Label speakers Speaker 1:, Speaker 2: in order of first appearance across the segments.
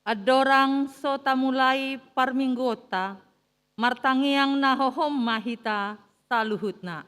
Speaker 1: Adorang so tamulai parminggota, martangiang nahohom mahita saluhutna.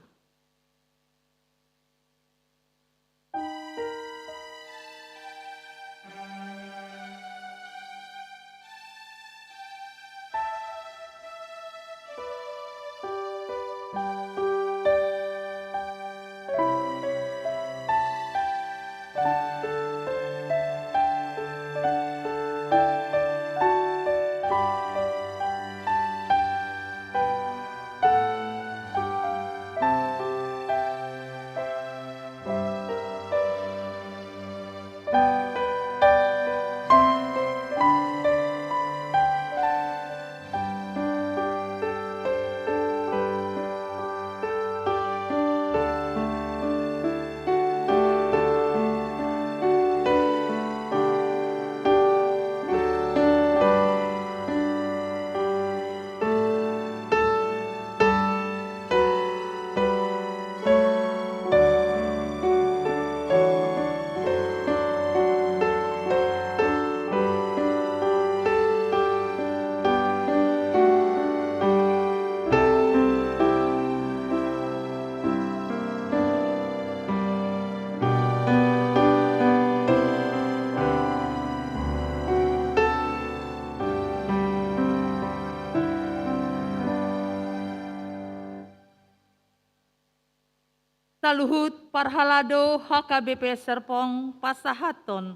Speaker 1: Saluhut parhalado HKBP Serpong Pasahaton.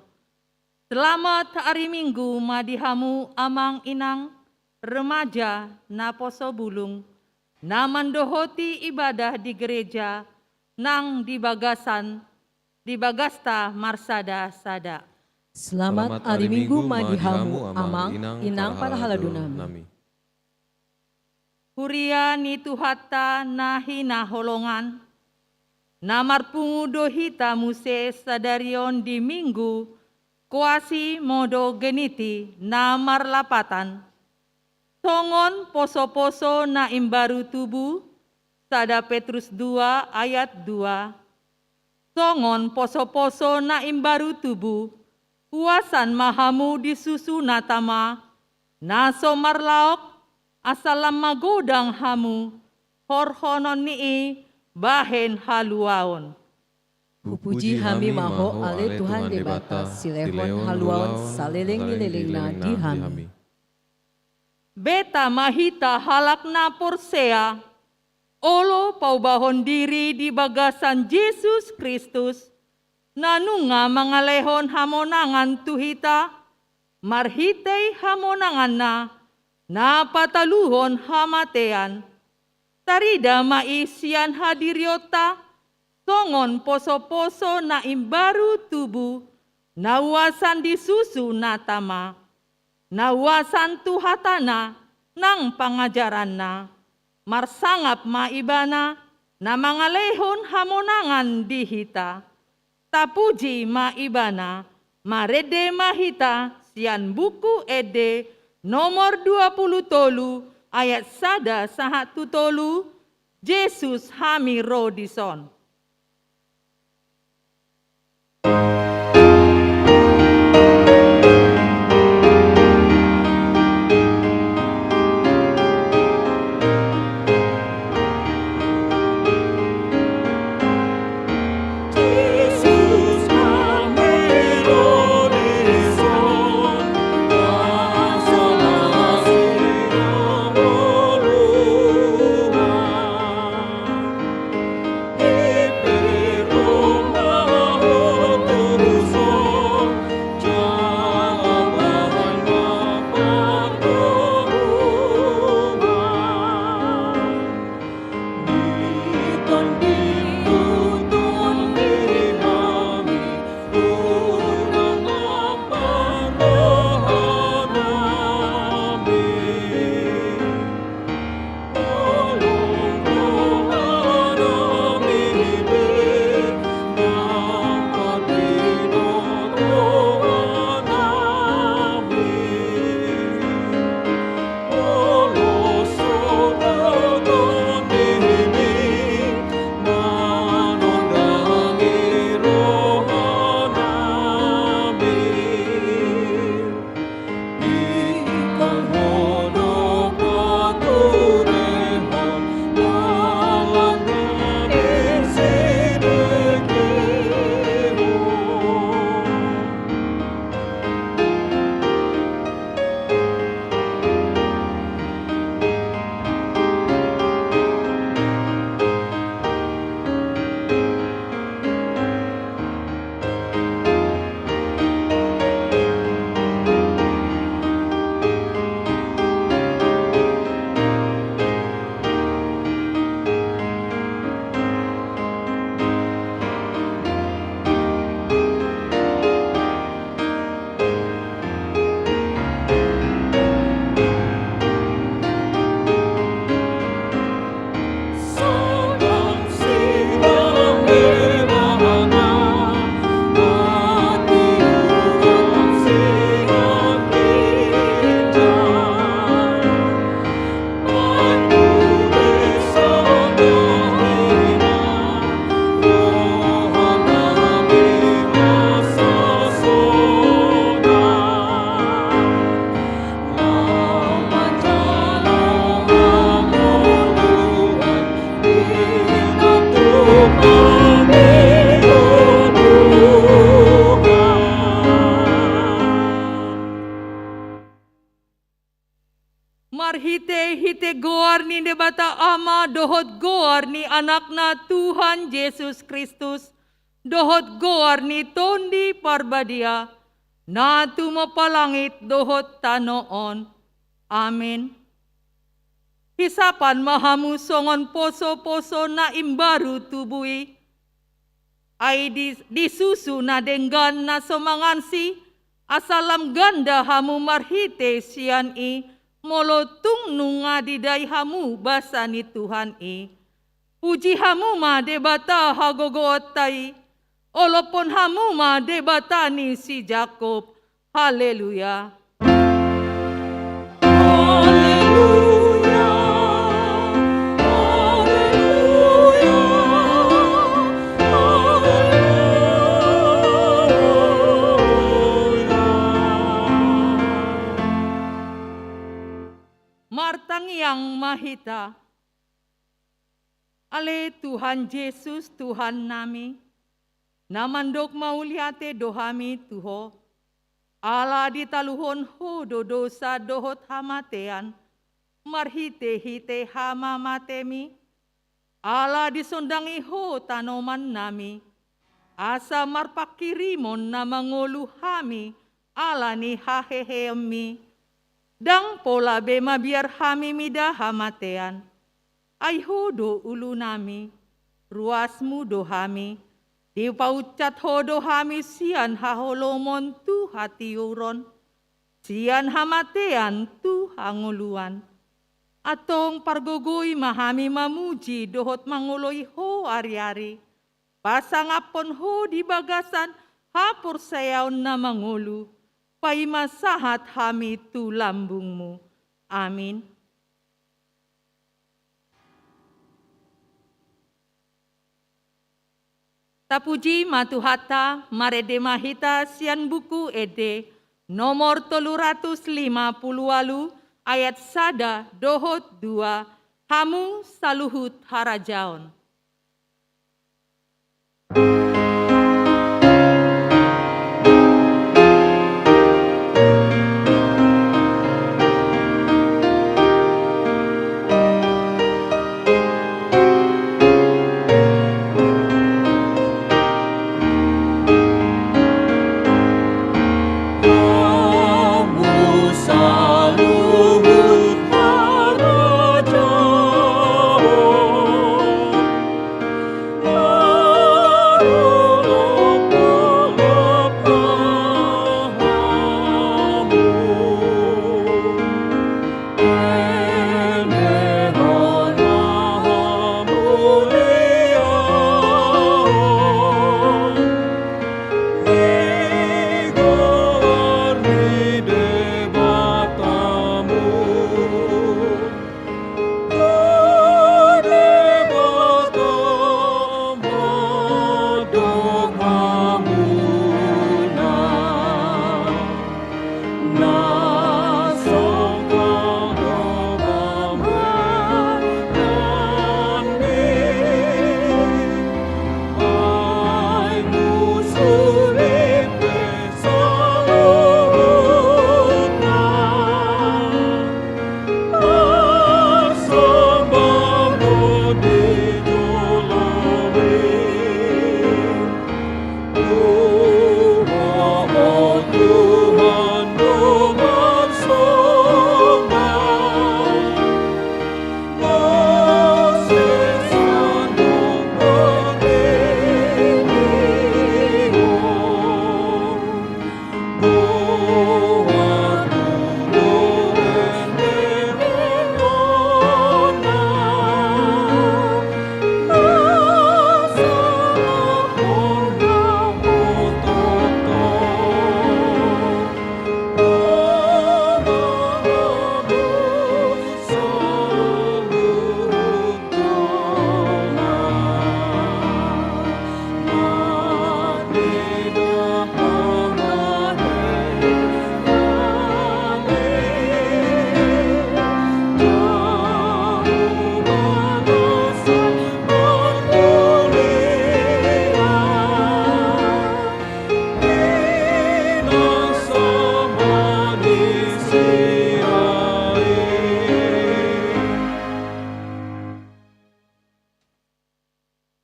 Speaker 1: Selamat hari Minggu madihamu amang inang remaja na poso bulung. Na mandohoti ibadah di gereja nang di bagasta marsada sada.
Speaker 2: Selamat hari Minggu madihamu amang inang parhalado nami.
Speaker 1: Huria ni tuhata nahina holongan. Namar pungudo hita muse sadarion di minggu kuasi modo geniti namar lapatan. Songon poso-poso na imbaru tubuh sada Petrus 2 ayat 2. Songon poso-poso na imbaru tubuh kuasan mahamu disusu natama na somarlaok asalam magodang hamu horhonon nii bahen haluaon.
Speaker 2: Puji hami maho ale Tuhan debata silehon haluaon saleleng-leleng na di hami.
Speaker 1: Beta mahita halak na porsea, olo paubahon diri di bagasan Yesus Kristus, nanunga mangalehon hamonangan tuhita, marhitei hamonangan na pataluhon hamatean, tarida maisian hadiriota, songon poso-poso na imbaru tubuh, nawasan disusu natama, nawasan tuhatana nang pangajaran na, marsangap maibana na mangalehon hamonangan dihita, tapuji maibana, marede mahita sian buku ede nomor 20 tolu ayat sada sahatu tolu, Yesus hami rodison.
Speaker 3: Yesus
Speaker 1: ite goar ni debata ama dohot goar ni anakna Tuhan Yesus Kristus, dohot goar ni tondi parbadia, na tumapalangit dohot tanoon. Amen. Hisapan mahamu songon poso-poso na imbaru tubui, ay disusu na denggan na somangansi, asalam ganda hamu marhite sian molotung nunga diday hamu basa ni Tuhan Puji hamu ma debata hagogoot tay, olopon hamu ma debata ni si Jacob. Haleluya. Martang yang mahita, ale Tuhan Yesus Tuhan nami, namandok mauliate dohami tuho, ala ditaluhon ho do dosa dohot hamatean, marhite-hite hama matemi, ala disondangi ho tanoman nami, asa marpakirimon na mangulu hami, ala ni hahehemi, dang pola be mabiar hami mida hamatean, ay hodo ulu nami, ruasmu dohami, di paucat hodo hami sian haholomon tu hatiuron, sian hamatean tu hanguluan, atong pargogoy mahami mamuji dohot manguloy ho ari-ari, pasangapon ho di bagasan hapur sayaw na mangulu, paimasahat hami tu lambungmu. Amin. Tapuji matuhata marede mahita sian buku ede nomor 350 ayat sada dohot 2 hamu saluhut harajaon.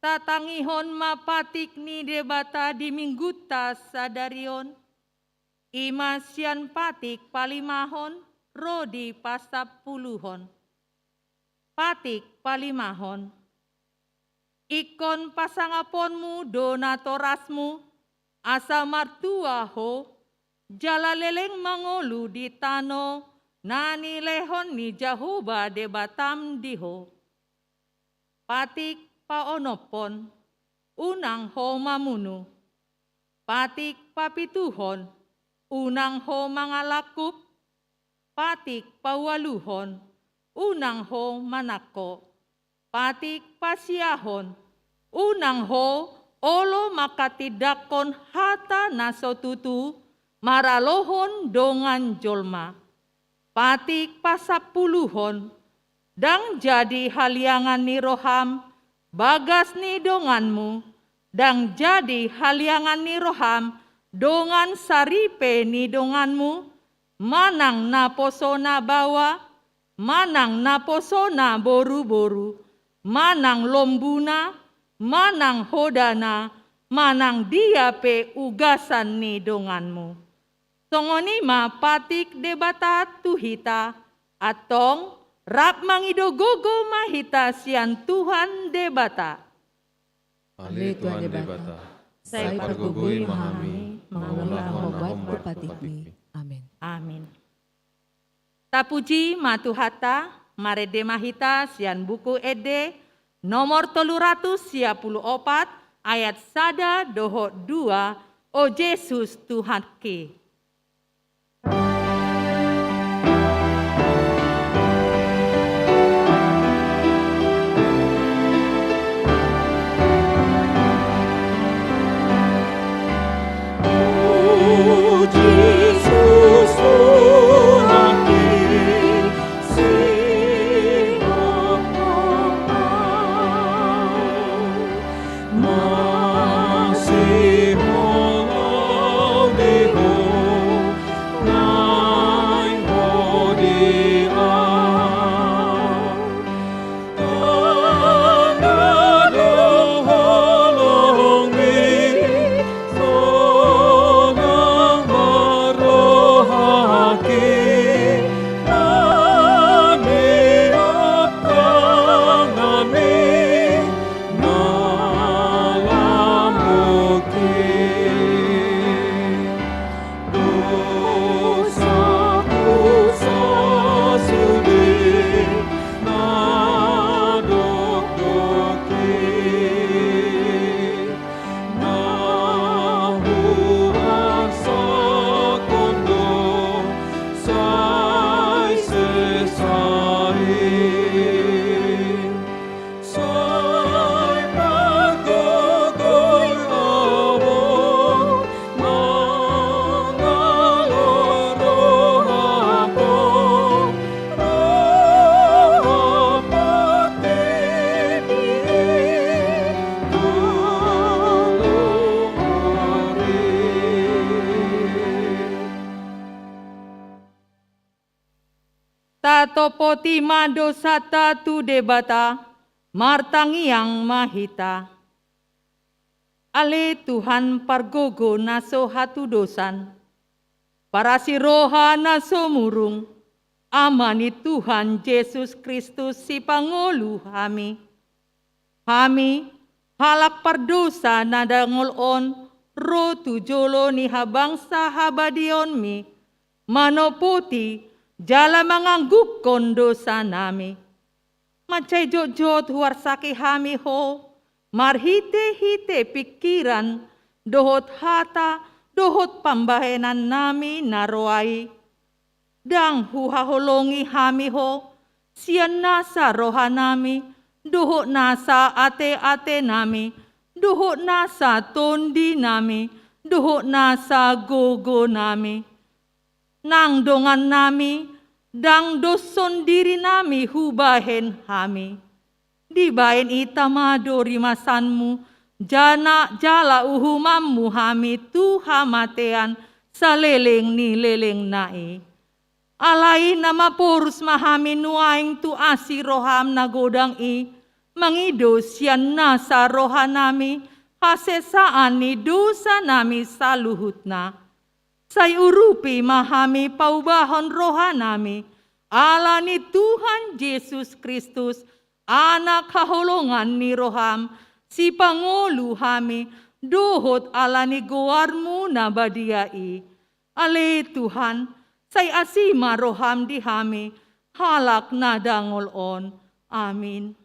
Speaker 1: tatangihon mapatik ni debata di mingguta sadarion. Ima sian patik palimahon, rodi pasapuluhon. Patik palimahon. Ikon pasangaponmu donatorasmu, asa martua ho, jalaleleng mangolu di tano, nani lehon ni Jahoba debatam diho. Patik paonopon, unang ho mamunu. Patik papituhon, unang ho mangalakup. Patik pawaluhon, unang ho manako. Patik pasiahon, unang ho olo makatidakon hata nasotutu maralohon dongan jolma. Patik pasapuluhon, dang jadi haliangan ni roham, bagas ni donganmu, dang jadi haliangan ni roham, dongan saripe ni donganmu, manang naposona bawa, manang naposona boru-boru, manang lombuna, manang hodana, manang diape ugasan ni donganmu. Songonima patik debata tuhita, atong rap mangidogogo mahita sian Tuhan debata.
Speaker 3: Ale Tuhan debata.
Speaker 2: Saya pergugui memahami, mengulang obat kupatikmi. Amin.
Speaker 1: Amin. Tapuji matuhata, marede mahita sian buku ede, nomor 354 ayat 1 doho 2, o Yesus Tuhan ke. Tatopoti mando sata tu debata, martangiang mahita. Ale Tuhan pargogo naso hatu dosan, para si roha naso murung, amani Tuhan Yesus Kristus si pangulu hami. Hami halak pardosa nadangolon, ro tujolo ni habangsa habadion mi, manopoti, jala mangangguk kondo sa nami. Macay jojot huwarsaki hami ho, marhite-hite pikiran, dohot hata, dohot pambahenan nami naroai. Dang huhaholongi hami ho, siyan nasa roha nami, dohot nasa ate-ate nami, dohot nasa tondi nami, dohot nasa gogo nami. Nang dongan nami, dang doson diri nami hubahen hami. Dibaen itamado rimasanmu, jana jala uhumammu hami tu hamatean sa leleng ni leleng nai. Alai nama porus mahami nuaing tu asi roham na godang i, mangido siyan na sa rohanami, hasesaan ni dosa nami saluhutna. Say urupi mahami paubahon rohanami, ala ni Tuhan Yesus Kristus, anak kahulungan ni roham, si Pangulu hami, dohot ala ni goarmu na badiai. Ale Tuhan, say asima roham di hami, halak na dangolon. Amin.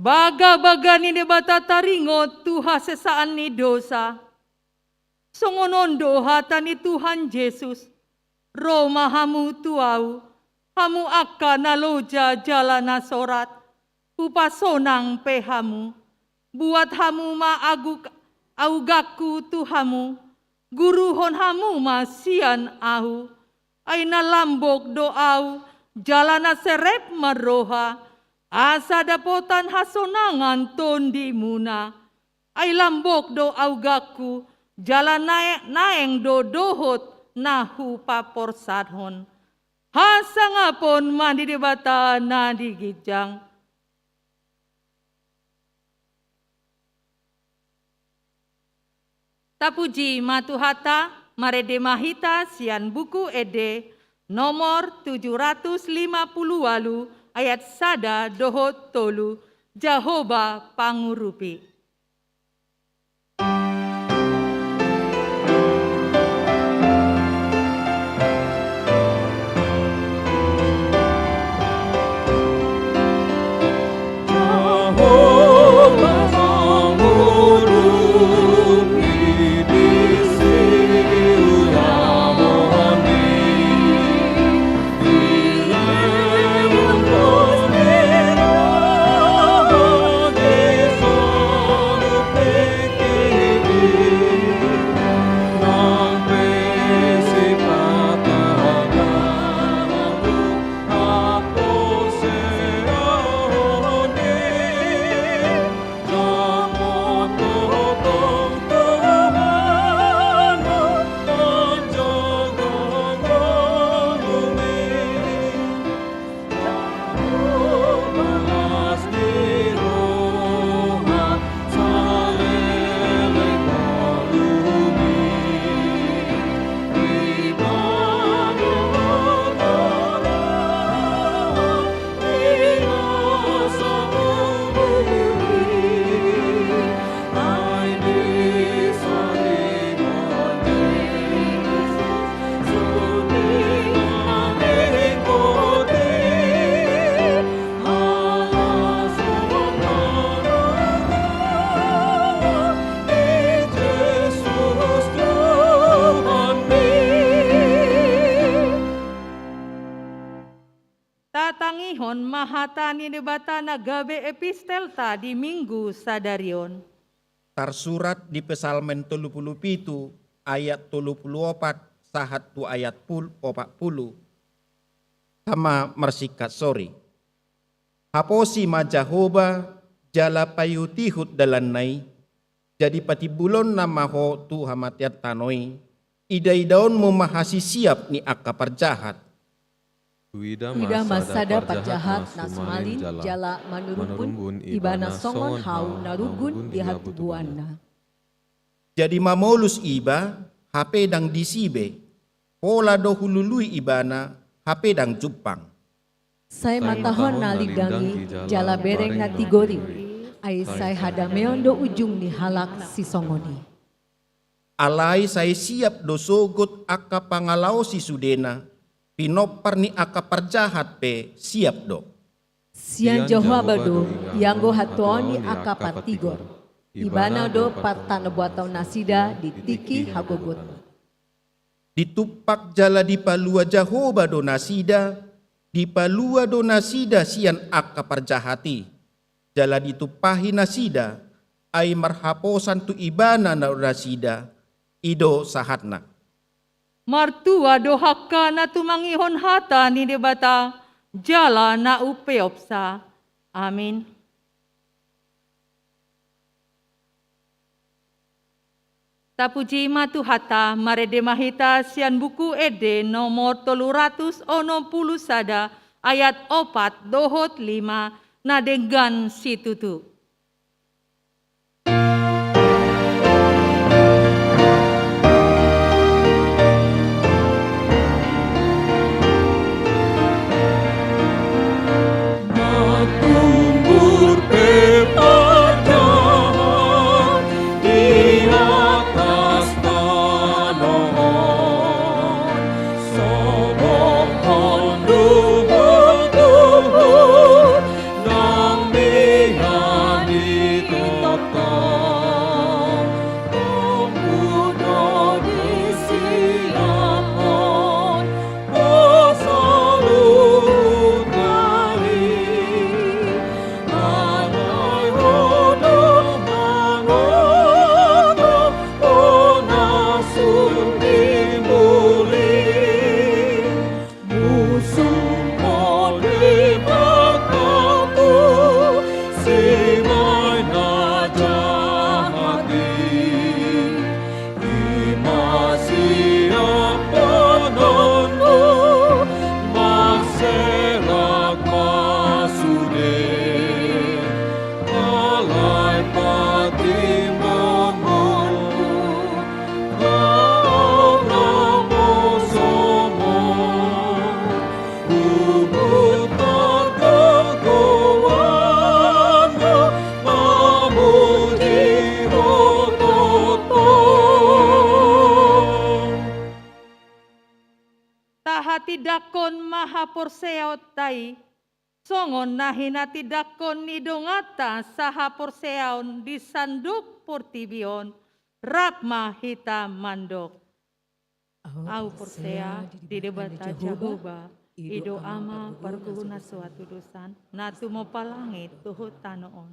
Speaker 1: Baga-baga ni debata taringot tuha sesaan ni dosa. Songonon dohata ni Tuhan Yesus. Roma hamu tuau, hamu akka naloja jalana sorat. Upasonang pehamu. Buat hamu maaguk augaku tuhamu. Guruhon hamu masian ahu. Ay nalambok doau, jalana serep maroha. Asa dapotan hasonangan tondi muna, ay lambok do augaku, jalan naeng do dohot nahu paporsadhon. Hasangapon mandi debata na digijang. Tapuji matuhata, marede mahita sian buku ede, nomor 750 ayat sada dohot tolu, Jahoba pangurupi. Tatangihon mahatani debata na gabe epistelta di minggu sadarion.
Speaker 4: Tersurat di Pesalmen 37 ayat 34 sahat tu ayat 40 sama mersikat sori. Haposi ma Jahoba jala payutihut dalanai jadi patibulon nama ho tu hamatiat tanoi idai-daun memahasi siap ni akka perjahat.
Speaker 2: Wida masada parjahat nasmalin jala manurumpun ibana songon hau narugun di hatubuanna.
Speaker 4: Jadi mamolus iba hape dang disibe, pola do hulului ibana, hape dang jupang.
Speaker 2: Sai matahon na ligdangi, jala bereng na tigori. Ai sai hadameon do ujung ni halak si songoni.
Speaker 4: Alai saya siap do sogot aka pangalau si sudena, pinopar ni aka perjahat pe siap do.
Speaker 2: Sian Jehovah do, yang go hatuoni aka patigor. Ibana do patana buatau nasida ditiki hagogot.
Speaker 4: Ditupak jala di palua Jehovah do nasida, di palua do nasida sian aka perjahati. Jala ditupahi nasida, ay marhaposan tu ibana na nasida, ido sahatna.
Speaker 1: Martua do hakka na tumangihon hata ni debata, jala na upeopsa. Amin. Tapuji matu hata marede mahita sian buku ede nomor 360 sada ayat 4 dohot 5 na dengan situtu. Tidakon maha porseot tai, songon nahina tidakon nidongata saha porseon di sanduk portibion, rakma hita mandok. Au porsea di debata Jehovah, ido ama perguna suatu dosan, natu mo palangit tuhut tanoon.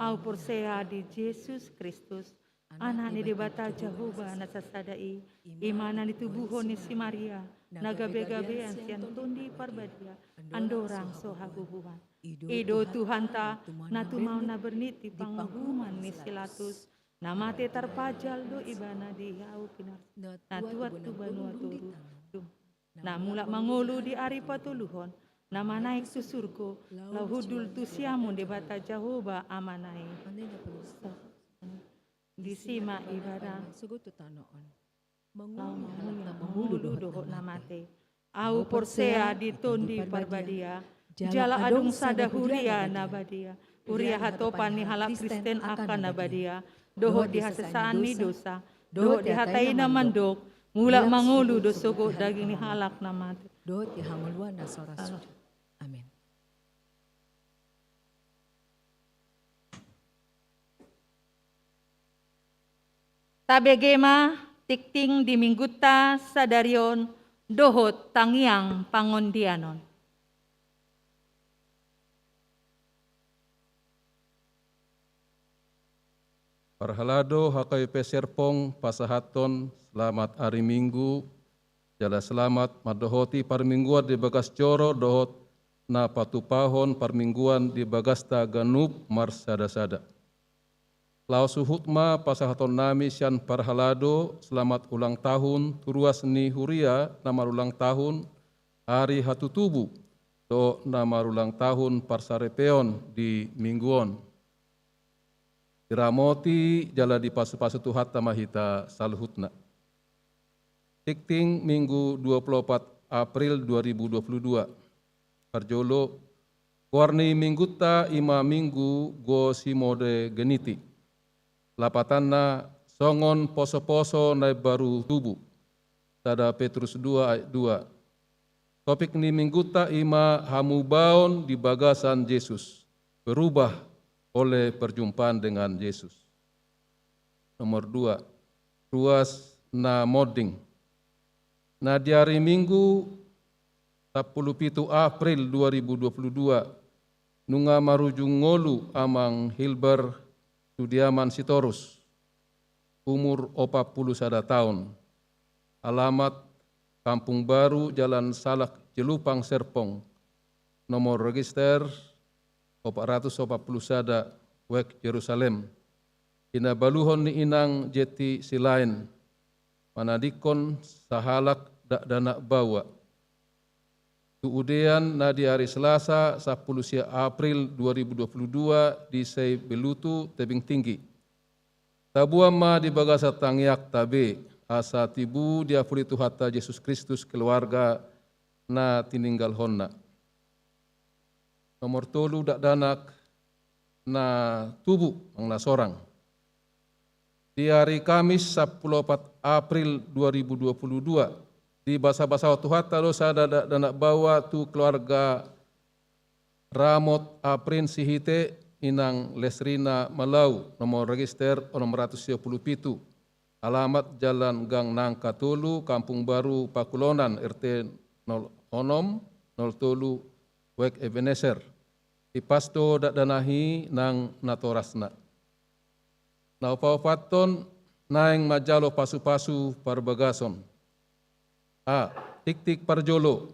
Speaker 1: Au porsea di Yesus Kristus, anak ni debata Jehovah nasasadai, imana ni tubuhon ni si Maria, nagabe-gabean sian tundi parbadia, andorang sohabubuhan. Ido Tuhan ta, natu mau na berniti panghuman ni silatus, namate tarpajal do ibana di hau pinar, natuat tu banua turu, na mula mangulu di ari patuluhon, nama naik susurko, lahudul tu siamun debata Jehovah amanai. Di sima ibadah
Speaker 2: Sugutu tanoon.
Speaker 1: mangulu dohok namate. Au porsea ditondi parbadia, jala adung sada huria nabadia. Huria hatopan ni halak Kristen akan nabadia. Dohok dihasesaan ni dosa, dohok dihatai na mandok, mula mangulu dosogok daging ni halak namate.
Speaker 2: Dohot ihanguluan na soras. Amin.
Speaker 1: Tabegema tikting di mingguta sadarion dohot tangiang pangondianon.
Speaker 3: Parhalado hakai peserpong pasahaton selamat hari Minggu, jala selamat madohoti parmingguan di bagas coro dohot na patupahon parmingguan di bagasta ganup marsada-sada. Lau suhutma pasahaton nami sian parhalado selamat ulang tahun turuas ni huria nama ulang tahun hari hatutubu do nama ulang tahun parsarepeon di mingguon. Iramoti jala di pasu-pasu tuhat tamahita saluhutna. Tikting Minggu 24 April 2022. Parjolo warni mingguta ima minggu go simode geniti. Lapatanna songon poso-poso nai baru tubuh. Tada Petrus 2 ayat 2. Topik ni mingguta ima hamu baon di bagasan Yesus. Berubah oleh perjumpaan dengan Yesus. Nomor 2. Ruas na moding. Na di hari Minggu 17 April 2022 nunga marujung ngolu amang Hilber Sudiaman Sitorus umur 41 tahun. Alamat Kampung Baru Jalan Salak Jelupang Serpong. Nomor register 440 sada Wek Yerusalem. Ina baluhon ni inang jeti silain. Manadikon sahalak dak danak bawa. Kemudian na di hari Selasa 10 April 2022 di Sei Belutu Tebing Tinggi. Tabuama di bagasa tangyak tabe asa tibu dia fulitu hatta Yesus Kristus keluarga na tininggal honna. Nomor tolu dak danak na tubuh ang sorang. Di hari Kamis 14 April 2022 di basa-basa waktu hatta dosa danak bawa tu keluarga Ramot Aprin Sihite inang Lesrina Malau nomor register 677. Alamat Jalan Gang Nangka Tolu, Kampung Baru Pakulonan, RT 06 03 Wek Ebenezer. Ipasto dak danahi nang natorasna. Naupawaton naeng majalo pasu-pasu parbagason. A. Tik-tik parjolo.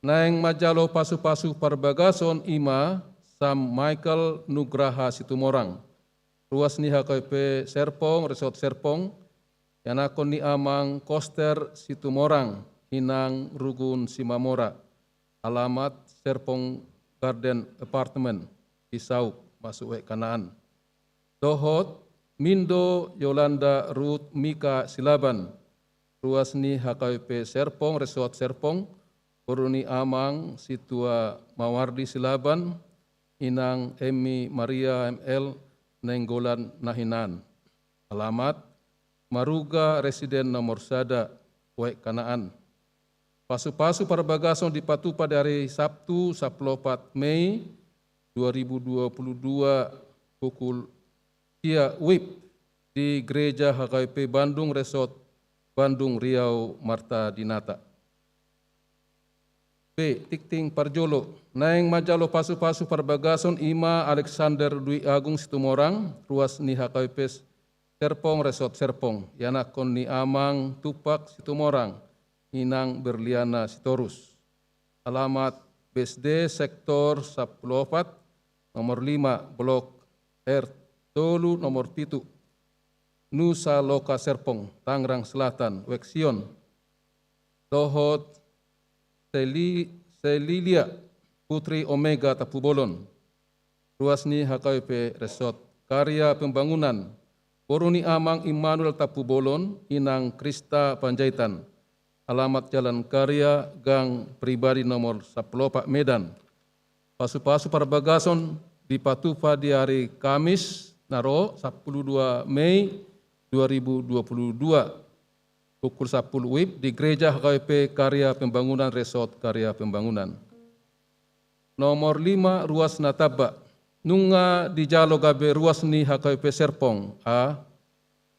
Speaker 3: Naeng majalo pasu-pasu parbagason ima Sam Michael Nugraha Situmorang. Ruas ni HKP Serpong, Resort Serpong. Yanakon ni amang Koster Situmorang. Hinang Rugun Simamora. Alamat Serpong Garden Apartment. Pisau, masuk Wek Kanaan. Dohot Mindo Yolanda Ruth Mika Silaban. Ruas ni HKP Serpong, Resort Serpong, Koruni Amang, Situa Mawardi Silaban, Inang Emi Maria ML, Nenggolan Nahinan. Alamat, Maruga Residen Nomor Sada, Wek Kanaan. Pasu-pasu parbagason dipatu pada hari Sabtu 14 Mei 2022 pukul WIB di Gereja HKP Bandung Resort Bandung Riau Marta Dinata. B. Tikting Parjolo. Naeng majalo pasu-pasu parbagason ima Alexander Dwi Agung Situmorang. Ruas ni HKP Serpong Resort Serpong. Yanakon ni amang Tupak Situmorang. Inang Berliana Sitorus. Alamat BSD Sektor 14 nomor 5 Blok R Tolu nomor 7. Nusa Loka Serpong, Tangerang Selatan, Weksion. Dohot Selilia Putri Omega Tapubolon. Ruas ni HKP Resort Karya Pembangunan. Koruni Amang Immanuel Tapubolon, Inang Krista Panjaitan. Alamat Jalan Karya, Gang Pribadi nomor 14 Medan. Pasu-pasu parbagason dipatupa di hari Kamis, naro 12 Mei 2022 pukul 10 WIB di Gereja HKP Karya Pembangunan Resort Karya Pembangunan. Nomor 5 Ruas Nataba. Nunga di Jalo Gabe Ruas ni HKP Serpong. A.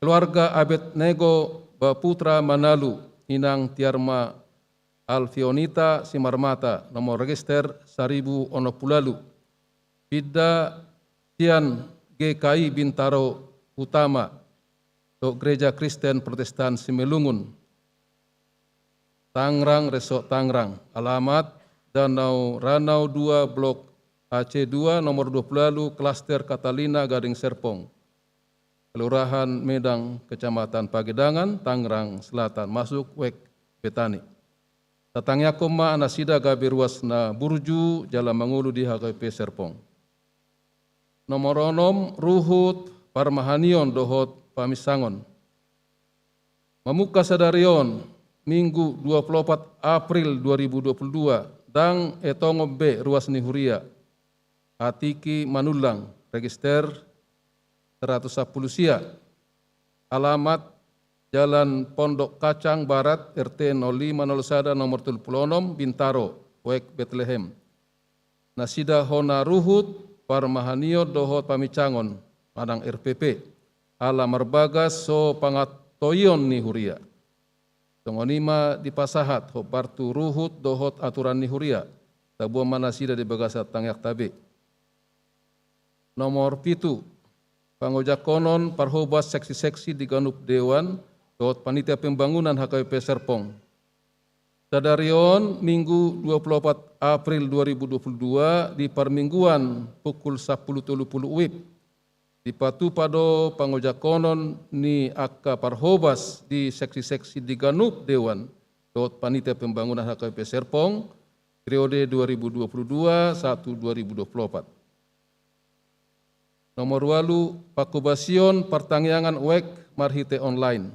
Speaker 3: Keluarga Abednego Baputra Manalu. Inang Tiarma Alfionita Simarmata. Nomor register 1000 Onopulalu. Bida Tian GKI Bintaro Utama. Gereja Kristen Protestan Simelungun. Tangerang Resort Tangerang. Alamat Danau Ranau 2 Blok AC2 nomor 20 Klaster Catalina Gading Serpong. Kelurahan Medang, Kecamatan Pagedangan, Tangerang Selatan, masuk Wek Betani. Tatangnya koma anasida gabi ruas na Burju, Jalan Mangulu di HKP Serpong. Nomor 6 Ruhut Parmahanion Dohot Pamisangon. Mamuka Sadarion Minggu 24 April 2022 dan etongo B ruas Nihuria Atiki Manulang register 110 sia alamat Jalan Pondok Kacang Barat RT 0501 nomor 76 Bintaro Wek Bethlehem nasida hona ruhut parmahanio dohot pamicangon madang RPP ala marbagas so pangatoyon Nihuria Tongonima di pasahat ho partu ruhut dohot aturan Nihuria tabuah manasida di bagasat tangyak tabe. Nomor 7 pangojakonon parhobas seksi-seksi di Ganup Dewan dohot panitia pembangunan HKBP Serpong. Sadarion Minggu 24 April 2022 di permingguan pukul 10.30 WIB di patu pado pangojakonon ni akka parhobas di seksi-seksi di Ganup Dewan dot panitia pembangunan HKBP Serpong periode 2022-2024. Nomor 8 pakubasion pertangyangan wek marhite online.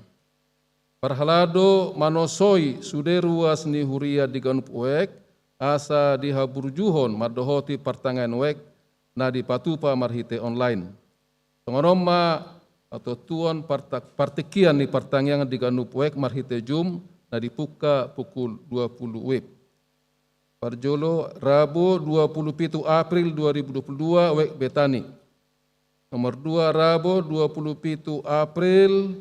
Speaker 3: Parhalado manosoi sude ruas Nihuria di Ganup wek asa dihaburjuhon madohoti pertangyangan wek na di patupa marhite online. Pengonoma atau tuan partikian di pertangyangan di Ganup wek marhite jum na dipuka pukul 20 WIB. Parjolo Rabu 27 April 2022 wek Betani. Nomor 2 Rabu 27 April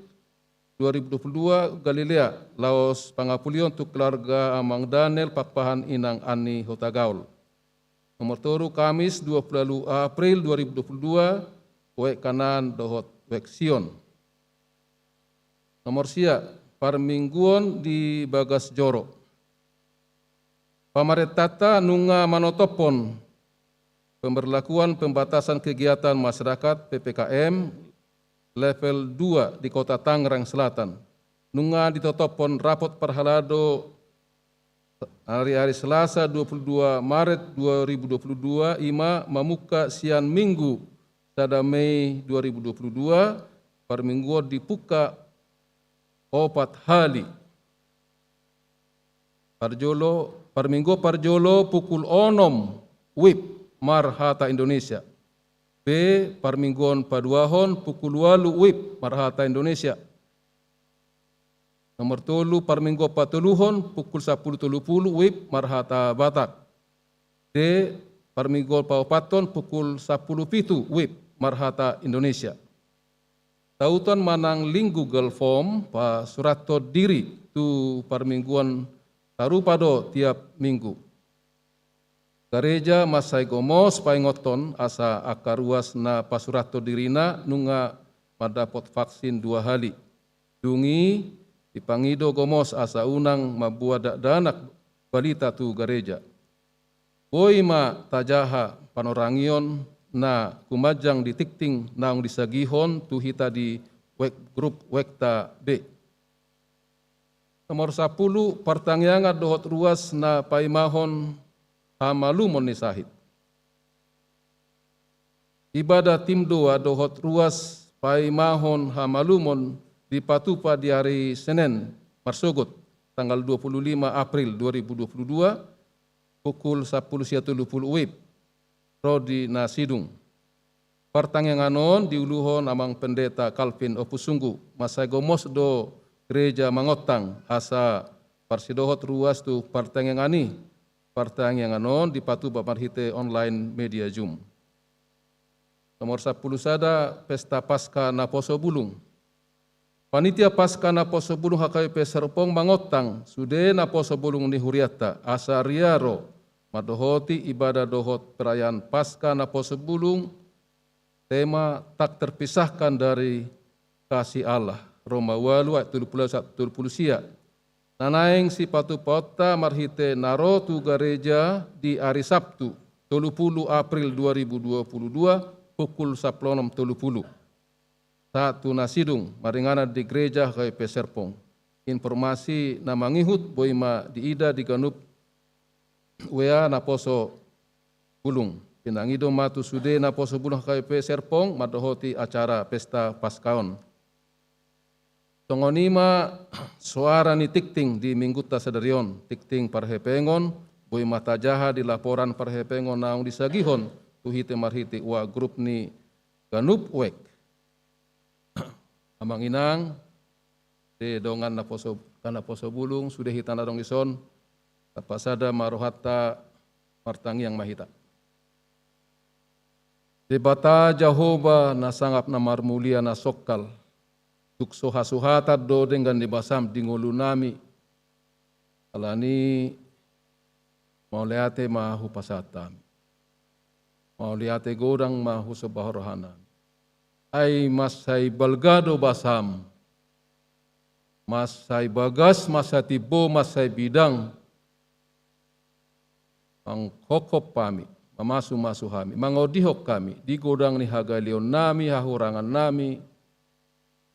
Speaker 3: 2022 Galilea Laos Pangapulion untuk keluarga Amang Daniel Pakpahan Inang Ani Hotagaul. Nomor 3 Kamis 20 April 2022 Wek Kanan dohot Wek Sion. Nomor sia parmingguan di Bagas Joro. Pamaretata nunga manotopon pemberlakuan pembatasan kegiatan masyarakat PPKM level 2 di Kota Tangerang Selatan. Nunga ditotopon rapot perhalado hari-hari Selasa 22 Maret 2022 ima mamuka sian Minggu pada Mei 2022 perminggu dipuka 4 hali. Perminggu parjolo pukul 6 WIB Marhata Indonesia. B permingguan paduahon pukul 8 WIB Marhata Indonesia. Nomor 3 perminggu patuluhon pukul 10.30 WIB Marhata Batak. D perminggu paupaton pukul 10.07 WIB Marhata Indonesia. Tautan manang ling Google Form pa surato diri tu permingguan tarupado tiap minggu. Gereja Masai Gomos paingoton asa akaruas na pasurato dirina nunga madapot vaksin 2 hali. Dungi dipangido Gomos asa unang mabuada danak balita tu gereja. Boima tajaha panorangion na kumajang ditikting naong disagihon tu hita di grup Wekta B. Nomor 10 pertangyangan dohot ruas na paimahon hamalumon ni sahid. Ibadah tim doa dohot ruas paimahon hamalumon di patupa di hari Senin Marsogot tanggal 25 April 2022 pukul 10.30 WIB. Rodi Nasidung. Pertangyanganon diuluhon amang pendeta Calvin Opusunggu Masai Gomos do gereja Mangotang asa parsidohot ruas tu pertangyangani. Pertangyanganon di patu bamarhite online media Zoom. Nomor 10 sada pesta Pasca na Poso Bulung. Panitia Pasca na Poso Bulung HKBP Serpong Mangotang sude na Poso Bulung ni Huriata asa riaro madohoti ibadah dohot perayaan Pasca na Poso Bulung tema tak terpisahkan dari kasih Allah. Roma 8 ayat 30 sia. Nanaing si patu pota marhite naro tu gereja di hari Sabtu 30 April 2022 pukul 16.30. Satu Nasidung maringana di gereja KP Serpong. Informasi na mangihut boima di ida di Ganup Wea na Poso Bulung. Pinangido matu sude na Poso Bulung KP Serpong madohoti acara pesta Paskaon. Tongonima suara ni tikting di mingguta sadarion, tikting parhepengon, boy mata jaha di laporan parhepengon naung disagihon, tuhite marhiti wa grup ni ganup wek. Amang inang, de dongan na poso bulung, sudah hitan adong ison, tapasada marohata martangi yang mahita. Debata Jehovah na sangap na marmulia na sokal, tukso hasuhata do dengan dibasam dingulu nami, alani mau liate mahu pasatami, mau liate godang mahu sebahorohanan. Ay masay balgado basam, masay bagas, masay tibo, masay bidang, ang kokop kami, mamasu-masu kami, mangodihok kami, di godang ni hagalion nami, hahurangan nami,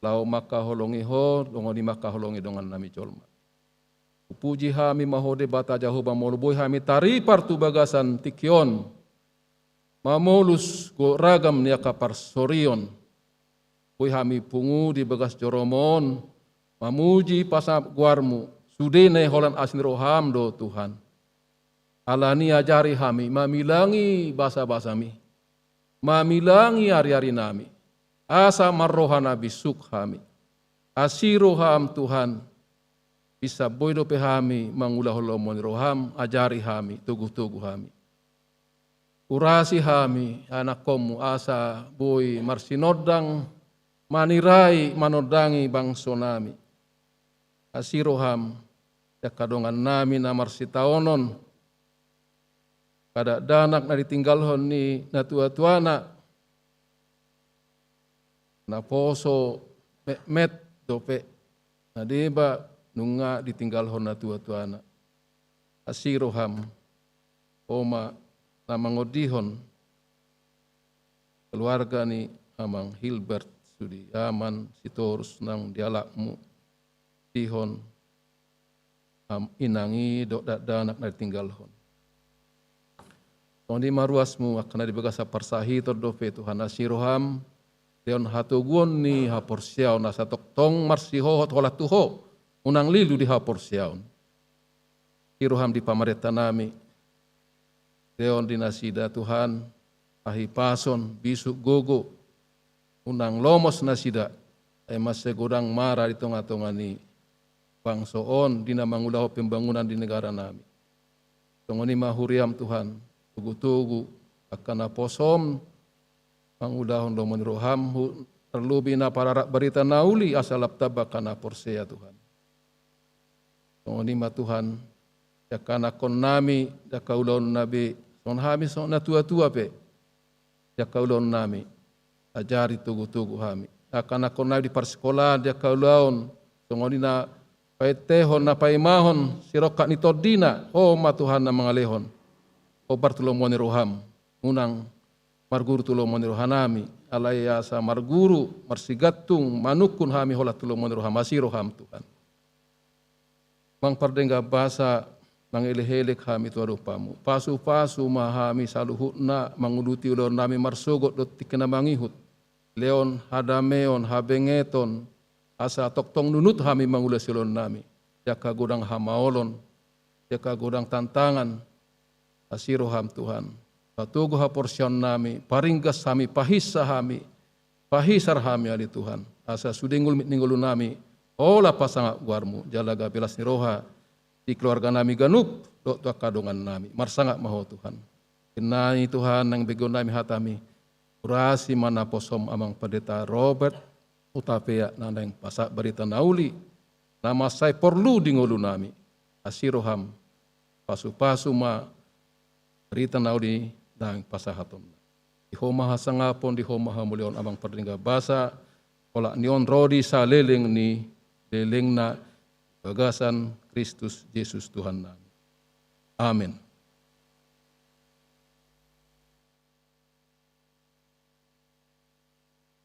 Speaker 3: lau makaholongi ho, longoni makaholongi dongan nami colma. Puji kami mahode bata Jehovah moluboy kami tari partu bagasan tikyon, mamolus go ragam niya kaparsorion, Kuy hami pungu di bagas joromon, mamuji pasap guarmu, sudene holan asni roham do Tuhan. Alani ajari hami, mamilangi basa-basami, mamilangi hari-hari nami, asa marrohana bisuk hami, asiroham Tuhan, bisa boydo pehami, mangulah holomon roham, ajari hami, tugu-tugu hami. Urasi hami, anak komu asa boy marsinodang, manirai manodangi bangso nami. Asiroham yakadongan nami na marsitaonon. Kada danak na ditinggalhon ni natua-tuana. Na poso met dope. Na diba nunga ditinggalhon natua-tuana. Asiroham oma na mangodihon keluarga ni amang Hilbert sudi aman sitorus nang dialakmu tihon inangi dok danak na tinggalhon. Tondi maruasmu akan dibagasa parsahi terdope Tuhan asiroham deon hatuguon ni haporsiaw na sa toktong marsihohot holat tuho unang lilu di haporsiaw. Iroham di pamareta nami deon dinasida Tuhan ahipason bisuk gogo unang lomos nasida ay masegodang mara di tonga-tonga ni bangsoon di na mangulaho pembangunan di negara nami. Tungoni mahuriam Tuhan tugu-tugu akan naposom mangulahon lomon roham terlubi na pararak berita nauli asalap tabakana porsea Tuhan. Tungoni ma Tuhan yakana kon nami yakaulon nabi son hami son na tua-tua pe yakaulon nami ajari tugu-tugu hami. Akan ako na di parsekolah dia kaulaon. Tungoni na paitehon na paimahon siroka ni todina. O matuhan na mga lehon. O bartulong mo ni roham. Unang marguru tulong mo ni rohanami. Alaya sa marguru marsigatung manukun hami holat tulong mo ni roham. Asiroham Tuhan. Mang pardengga basa mangilihelik hami tu arupamu. Pasu-pasu mahami saluhut na manguluti ulon nami marsugot dot tikena mangihut. Leon hadameon habengeton asa toktong nunut hami mangulas ulon nami. Jaka godang hamaolon, jaka godang tantangan asiroham Tuhan. Patugo ha porsyon nami, paringgas hami, pahisa hami, pahisar hami ali Tuhan. Asa sudingul mitningulu nami, ola pasangak guarmu, jalaga belas ni roha. Di keluarga nami ganup, dok tua kadongan nami. Marsangak maho Tuhan. Kenai Tuhan nang begon nami hatami. Urasi mana posom amang pendeta Robert utapea nandang pasak berita nauli. Nama saya perlu dingulu nami. Asiroham pasu-pasu ma berita nauli nang pasahatom. Di homa hasangapon di homa hamulion amang perdingga basa. Ola nion rodi sa leleng ni leleng na bagasan Kristus Yesus Tuhan nami. Amin.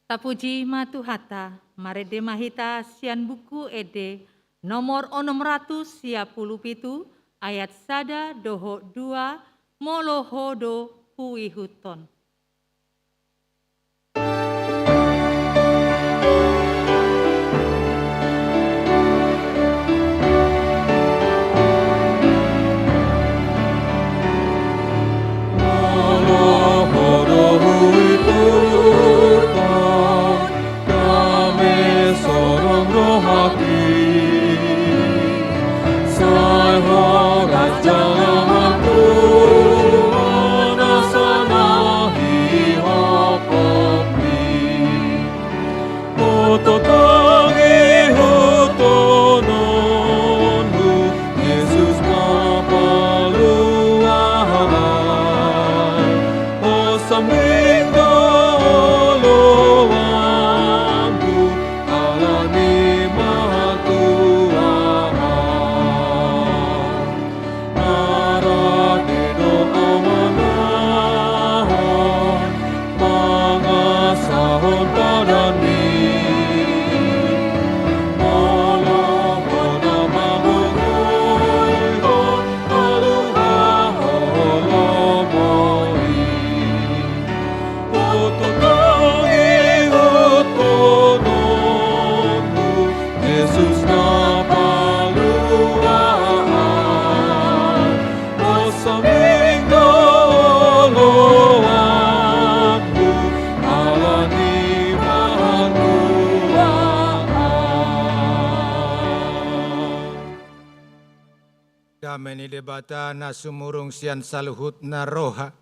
Speaker 1: Tapuji matuhata, marede mahita sian buku ede nomor 617 ayat sada doho 2 molohodo puihuton.
Speaker 5: Amen debata na sumurong siyan saluhut na roha.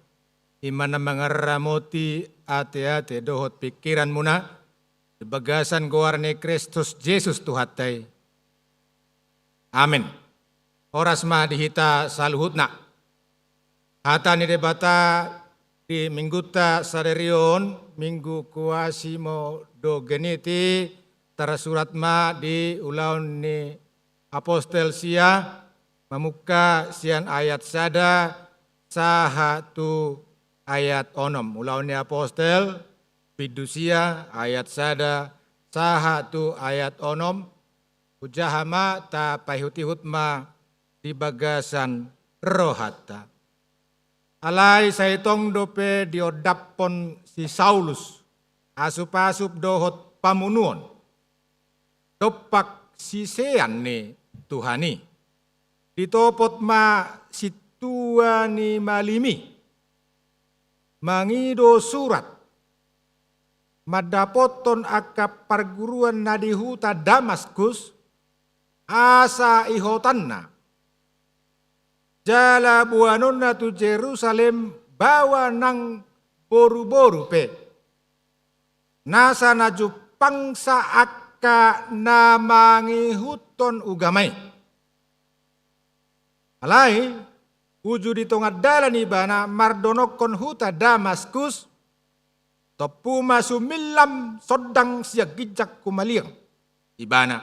Speaker 5: Imana mangaramoti ate-ate dohot pikiran muna. Bagasan goar ni Kristus Jesus tuhatay. Amen. Oras ma dihita saluhut na. Hata ni debata di mingguta saderion minggu kuasi mo do geniti tara surat ma di ulaun ni apostel sia mamuka sian ayat sada sahatu ayat onom ulaun ni apostel fidusia ayat sada sahatu ayat onom ujahama ta pahutihut ma di bagasan rohata. Alay sa itong dope diodapon si Saulus, asup-asup dohot pamunuon. Dopak sisean ni Tuhani. Ditopot ma situa ni malimi. Mangido surat. Madapoton akap perguruan nadihuta Damaskus, asa ihotan na. Jala buanon na tu Jerusalem bawa nang boru-boru pe. Nasa na pangsa akka na mangihuton ugamay. Alay, uju di tongad dalan ibana mardonokon huta Damaskus, topuma sumilam sodang siya gijak kumaliang. Ibana.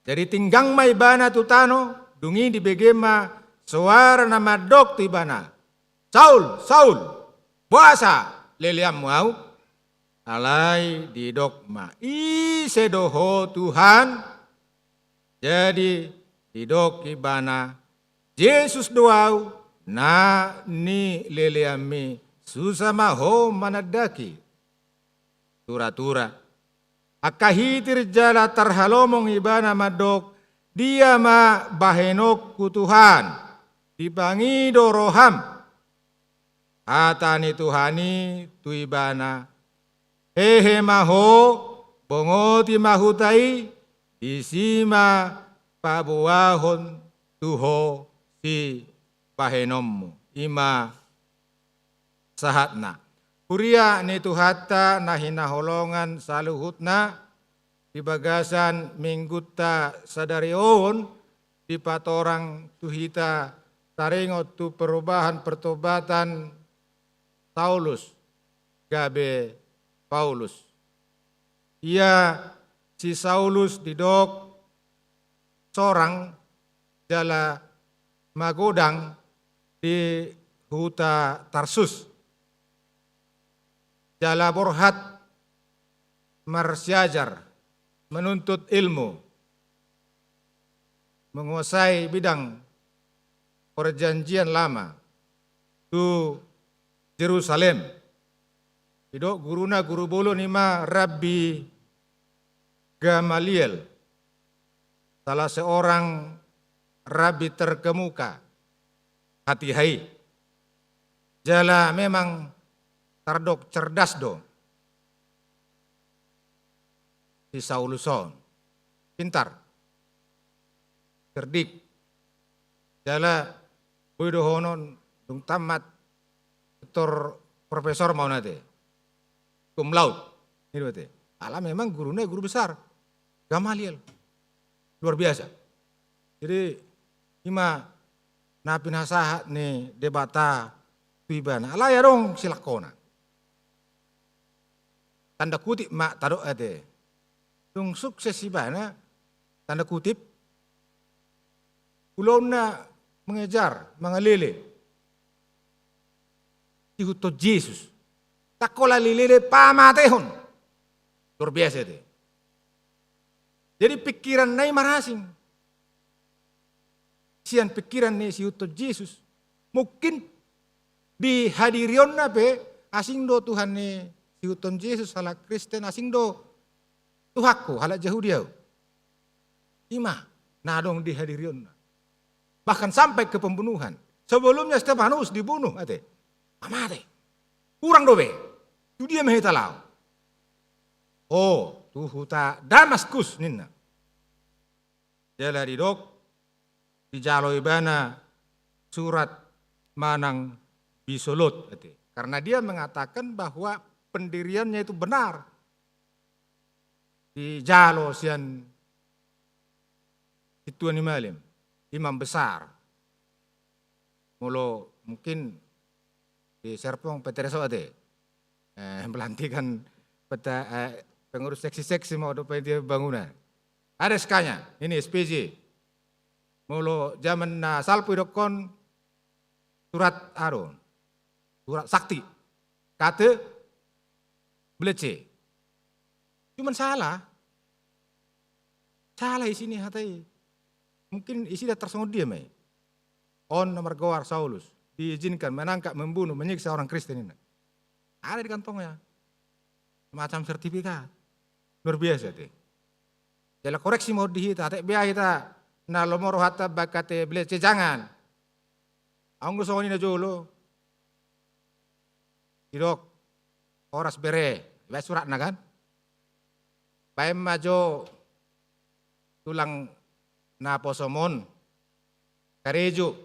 Speaker 5: Jadi tinggang may ibana tutano, dungi di begema suara nama dok tibana. Saul, Saul, puasa leliam mau. Alai di dok ma ise doho Tuhan. Jadi di dok ibana Yesus doau na ni leliami susama ho manadaki. Tura-tura. Akahitir jala tarhalomong ibana madok dia ma bahenok ku Tuhan. Dibangido roham. Atani Tuhani tuibana. Hehe maho bongoti mahutai. Isima pabuahon tuho si bahenommu. Ima sahatna. Kuria ni tuhata na hinaholongan saluhutna. Di bagasan mingguta sadarion. Di patorang tuhita taringot tu perubahan pertobatan Saulus gabe Paulus. Ia si Saulus didok sorang jala magodang di huta Tarsus. Jala borhat marsyajar menuntut ilmu. Menguasai bidang perjanjian lama tu Jerusalem. Idok guruna guru bolo nima Rabbi Gamaliel. Salah seorang rabbi terkemuka. Hati-hai. Jala memang tardok cerdas do. Si Sauluson. Pintar. Cerdik. Jala Widohonon dung tamat Dr. Profesor mau nate. Cum laude. Ini berarti. Alah memang gurunya guru besar. Gamaliel. Luar biasa. Jadi ima napin hasahat nih debata tuibana. Alah ya dong silakona. Tanda kutip mak taruh ate. Dung sukses ibana tanda kutip. Ulun na mengejar, mengalili. Dihutot Yesus. Takola lilile pamatehon. Luar biasa itu. Jadi pikiran nai marasing. Sian pikiran nih si hutot Yesus. Mungkin dihadirion nape asing do Tuhan nih si huton Yesus ala Kristen asing do Tuhaku ala Yahudiau. Ima nadong dihadirion. Bahkan sampai ke pembunuhan. Sebelumnya Stefanus dibunuh. Amate. Kurang dobe. Itu dia mehitalau. Oh, tuh huta Damaskus ninna. Jala didok. di jalo ibana surat manang bisolot. Karena dia mengatakan bahwa pendiriannya itu benar. Di jalo sian Tuan Imalim, imam besar. Mulu mungkin di Serpong Petereso ade melantikan pengurus seksi-seksi mau dopen dia bangunan. Ada skanya, ini SPJ. Mulu zaman salpu dokon surat Arun, surat sakti, kata belece. Cuman salah di sini hatai. Mungkin isi dah tersongok dia mai. On nomor gawar Saulus diizinkan menangkap, membunuh, menyiksa orang Kristen ini. Ada di kantongnya. Semacam sertifikat. Luar biasa teh. Jala koreksi mau dihita, tak biar kita na lomoro hata bakate belece jangan. Anggo songoni na jolo. Idok horas bere, bae surat na kan. Bae majo tulang na posomon karejo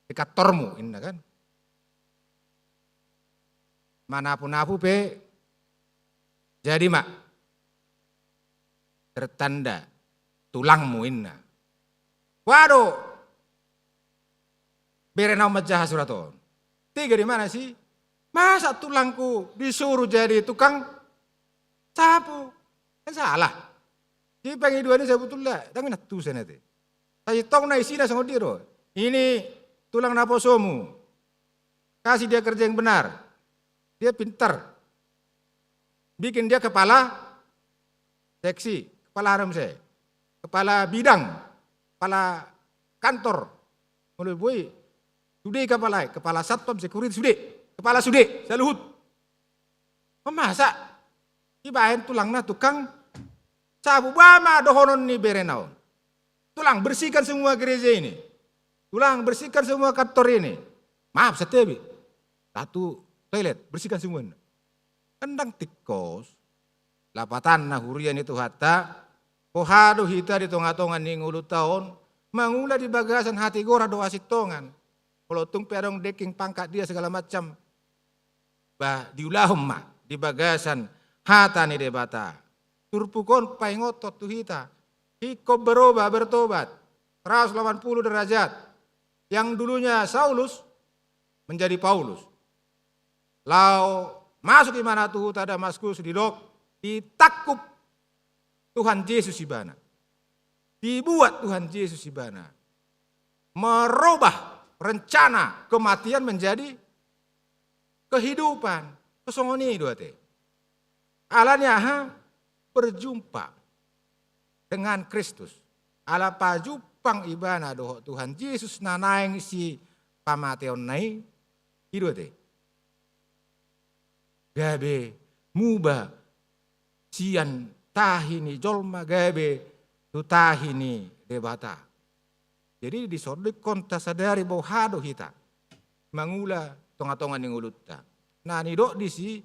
Speaker 5: dekat tormu inna kan. Manapun-apun pe jadi mak tertanda tulangmu inna. Waduh, berenau majah suraton. Tiga di mana sih? Masa tulangku disuruh jadi tukang sapu? Kan salah. Di penghidupan ini saya betul lah. Tapi nak tu sana tu. Saya tong na isi dah sama dia roh. Ini tulang naposomu. Kasih dia kerja yang benar. Dia pintar. Bikin dia kepala seksi, kepala RMC, kepala bidang, kepala kantor. Mulai boy, sudah kepala satpam security sudah, kepala sudah, saluhut. Masa ibahin tulangnya tukang sabu bama dohonon ni berenau. Tulang bersihkan semua gereja ini. Tulang bersihkan semua kantor ini. Maaf setebi. Satu toilet bersihkan semua. Endang tikos. Lapatan na hurian itu hatta. Pohado hita di tonga-tongan ni ngulu tahun. Mangula di bagasan hati gora doa sitongan. Kalau tung perong deking pangkat dia segala macam. Bah diulahum mah. Di bagasan hata ni debata. Turpukon paingotot tuhita. Hiko bertobat. 180 derajat. Yang dulunya Saulus menjadi Paulus. Lau masuk di mana tuh tada Damaskus didok. Ditakup Tuhan Yesus ibana. Dibuat Tuhan Yesus ibana. Merubah rencana kematian menjadi kehidupan. Kesongoni dua teh. Alanya berjumpa dengan Kristus. Ala pajupang ibana doh Tuhan Yesus nanaing si pamateon nai hidup teh. Gabe muba sian tahini jolma gabe tu tahini debata. Jadi di sordik konta sadari bahwa hado hita mangula tonga-tonga ning ulutta. Nah ni dok di si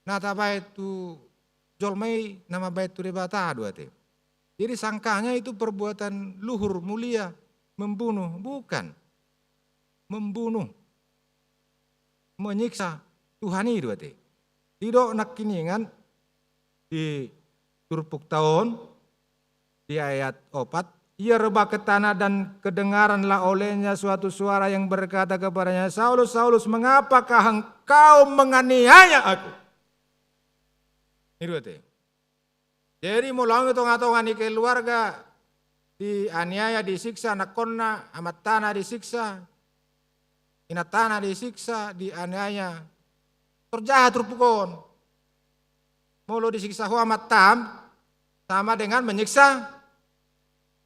Speaker 5: nata bae tu jolmai nama baik tu debata dua te. Jadi sangkanya itu perbuatan luhur mulia, membunuh, bukan. Membunuh, menyiksa Tuhan itu dua te. Tidak nak kiningan di turpuk tahun di ayat 4. Ia rebah ke tanah dan kedengaranlah olehnya suatu suara yang berkata kepadanya, Saulus, Saulus, mengapakah engkau menganiaya aku? Itu te. Jadi mulai tonga-tonga ni keluarga dianiaya, disiksa, anak konna, amat tanah disiksa, ina tanah disiksa, dianiaya, terjahat rupukon. Mulu disiksa amat tam, sama dengan menyiksa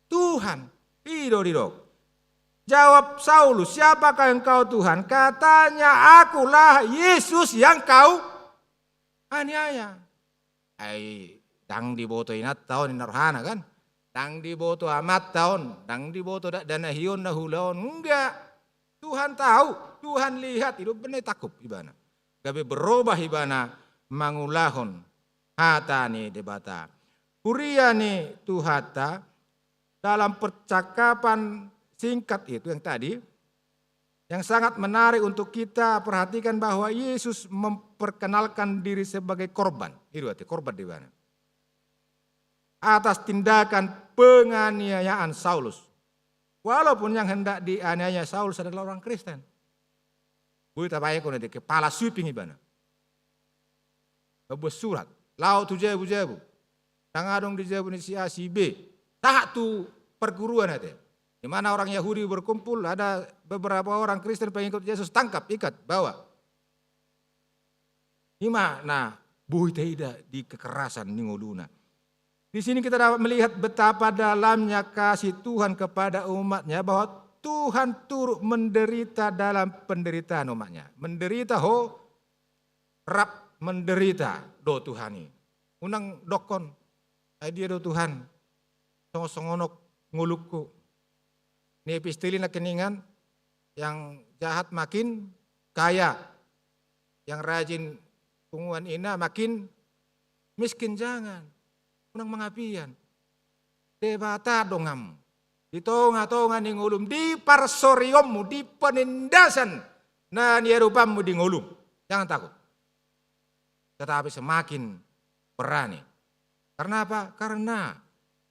Speaker 5: Tuhan. Didok. Jawab Saulus, siapakah engkau Tuhan? Katanya, akulah Yesus yang kau aniaya. Dang diboto inat tahun inarhana kan? Dang diboto amat tahun, dang diboto dana hiun na hulaon. Enggak. Tuhan tahu, Tuhan lihat, hidup benar takut ibana. Gabe berubah ibana mangulahon hata ni debata. Kuria ni tuhata dalam percakapan singkat itu yang tadi, yang sangat menarik untuk kita perhatikan bahwa Yesus memperkenalkan diri sebagai korban. Itu arti korban di mana? Atas tindakan penganiayaan Saulus. Walaupun yang hendak dianiaya Saulus adalah orang Kristen. Buita baik nanti kepala sweeping ibana. Bersurat, lau tu jebu-jebu. Tangadong di jebu ni si A, si B. Tak tu perguruan nanti. Di mana orang Yahudi berkumpul, ada beberapa orang Kristen pengikut Yesus, tangkap, ikat, bawa. Nah, buih tidak di kekerasan ningoluna. Di sini kita dapat melihat betapa dalamnya kasih Tuhan kepada umatnya, bahwa Tuhan turut menderita dalam penderitaan umatnya. Menderita rap menderita do Tuhani. Unang dokon, dia do Tuhan, songonok ngulukku. Ini epistili na keningan, yang jahat makin kaya, yang rajin punguan ina makin miskin jangan, unang mengapian. Debata dongam, di tonga-tonga ni ngulum, di parsoriommu, di penindasan na nierupammu di ngulum. Jangan takut. Tetapi semakin berani. Karena apa? Karena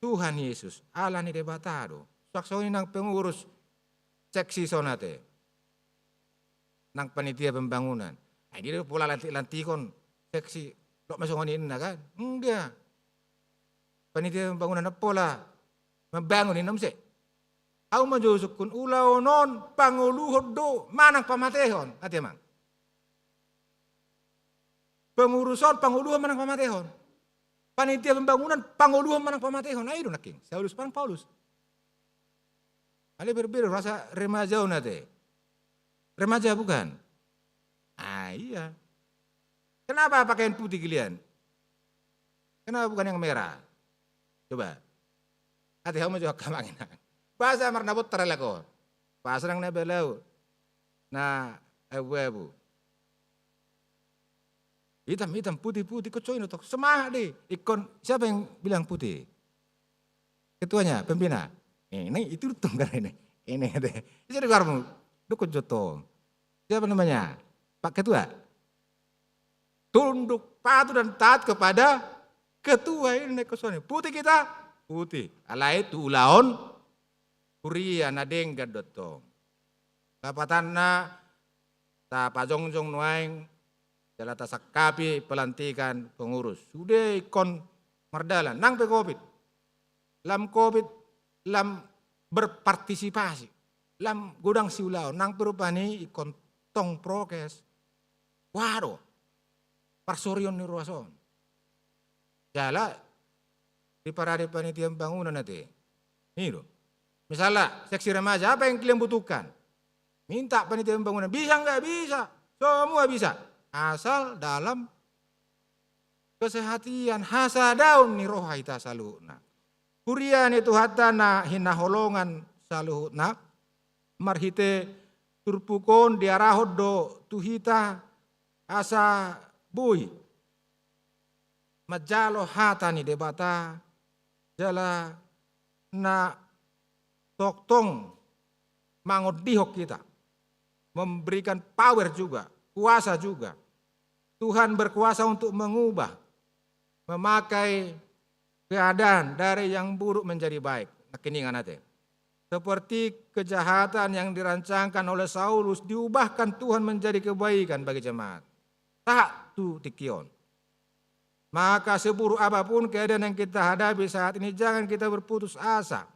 Speaker 5: Tuhan Yesus, Allah ni debatado. Saksoni nang pengurus seksi sonate, nang panitia pembangunan. Dia pula lantik-lantikon seksi, lo masongonin na kan? Enggak. Panitia pembangunan na pola membangunin namse. Au majusukun ulaw non panguluhod do manang pamatehon. Ati mang. Pengurusan panguluhan manang pamatehon. Panitia pembangunan panguluhan manang pamatehon. Ayo naking. Saulus parang Paulus. Ale berbeda rasa remaja nate. Remaja bukan? Iya. Kenapa pakaian putih kalian? Kenapa bukan yang merah? Coba. Hati kamu juga kamangin. Bahasa marnabot terelako. Bahasa nang nebelau. Nah, ebu. Hitam, putih, kecoin itu. Semangat deh. Ikon, siapa yang bilang putih? Ketuanya, pembina. Ini itu tuh kan ini deh. Jadi karmu, dukun joto. Siapa namanya? Pak Ketua. Tunduk patuh dan taat kepada ketua ini kosone. Putih kita, putih. Alai tu ulaon, kuria nadengga doto. Kapatan na ta pajongjong nuaing, jala tasakapi pelantikan pengurus. Sudah ikon merdalan, nang pe COVID. Lam COVID lam berpartisipasi, lam gudang siulau, nang perupani ikon tong prokes. Waduh, parsorion ni ruason. Jala di parade panitia bangunan nanti. Ini loh. Misalnya seksi remaja, apa yang kalian butuhkan? Minta panitia bangunan, bisa enggak? Bisa, semua bisa. Asal dalam kesehatian hasadaun ni rohaita saluna. Kurian itu hatana hinaholongan saluhutna marhite turpukon diarahod do tuhita asa bui majalo hatani debata jala na toktong mangodihok kita, memberikan power juga, kuasa juga. Tuhan berkuasa untuk mengubah, memakai keadaan dari yang buruk menjadi baik. Nakiningan natin. Seperti kejahatan yang dirancangkan oleh Saulus diubahkan Tuhan menjadi kebaikan bagi jemaat. Tak tu tikion. Maka seburuk apapun keadaan yang kita hadapi saat ini, jangan kita berputus asa.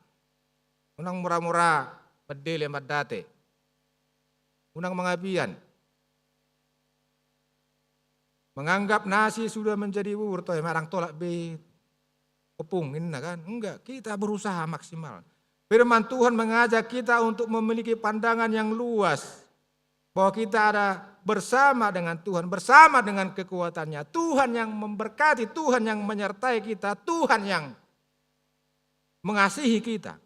Speaker 5: Unang murah-murah pedele madate. Unang mengapian. Menganggap nasi sudah menjadi bubur toh marang tolak be kepung ini kan? Enggak, kita berusaha maksimal. Firman Tuhan mengajak kita untuk memiliki pandangan yang luas. Bahwa kita ada bersama dengan Tuhan, bersama dengan kekuatannya. Tuhan yang memberkati, Tuhan yang menyertai kita, Tuhan yang mengasihi kita.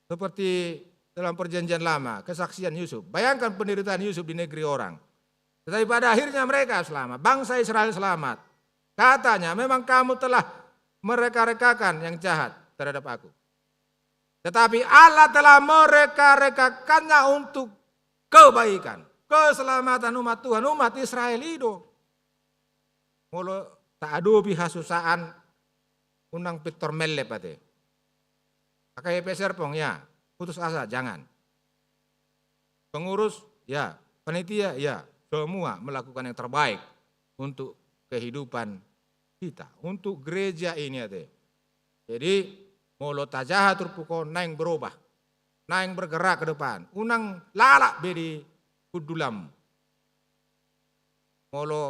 Speaker 5: Seperti dalam perjanjian lama, kesaksian Yusuf. Bayangkan penderitaan Yusuf di negeri orang. Tetapi pada akhirnya mereka selamat, bangsa Israel selamat. Katanya, memang kamu telah mereka-rekakan yang jahat terhadap aku. Tetapi Allah telah mereka-rekakannya untuk kebaikan, keselamatan umat Tuhan, umat Israel itu. Mulu tak adubi hasusaan unang Victor Melle pate. Pakai peser pong ya, putus asa jangan. Pengurus ya, panitia ya, semua melakukan yang terbaik untuk kehidupan kita, untuk gereja ini ate. Jadi mulu tajaha turpuko naing berubah, naing bergerak ke depan, unang lalak bedi kudulam. Mulu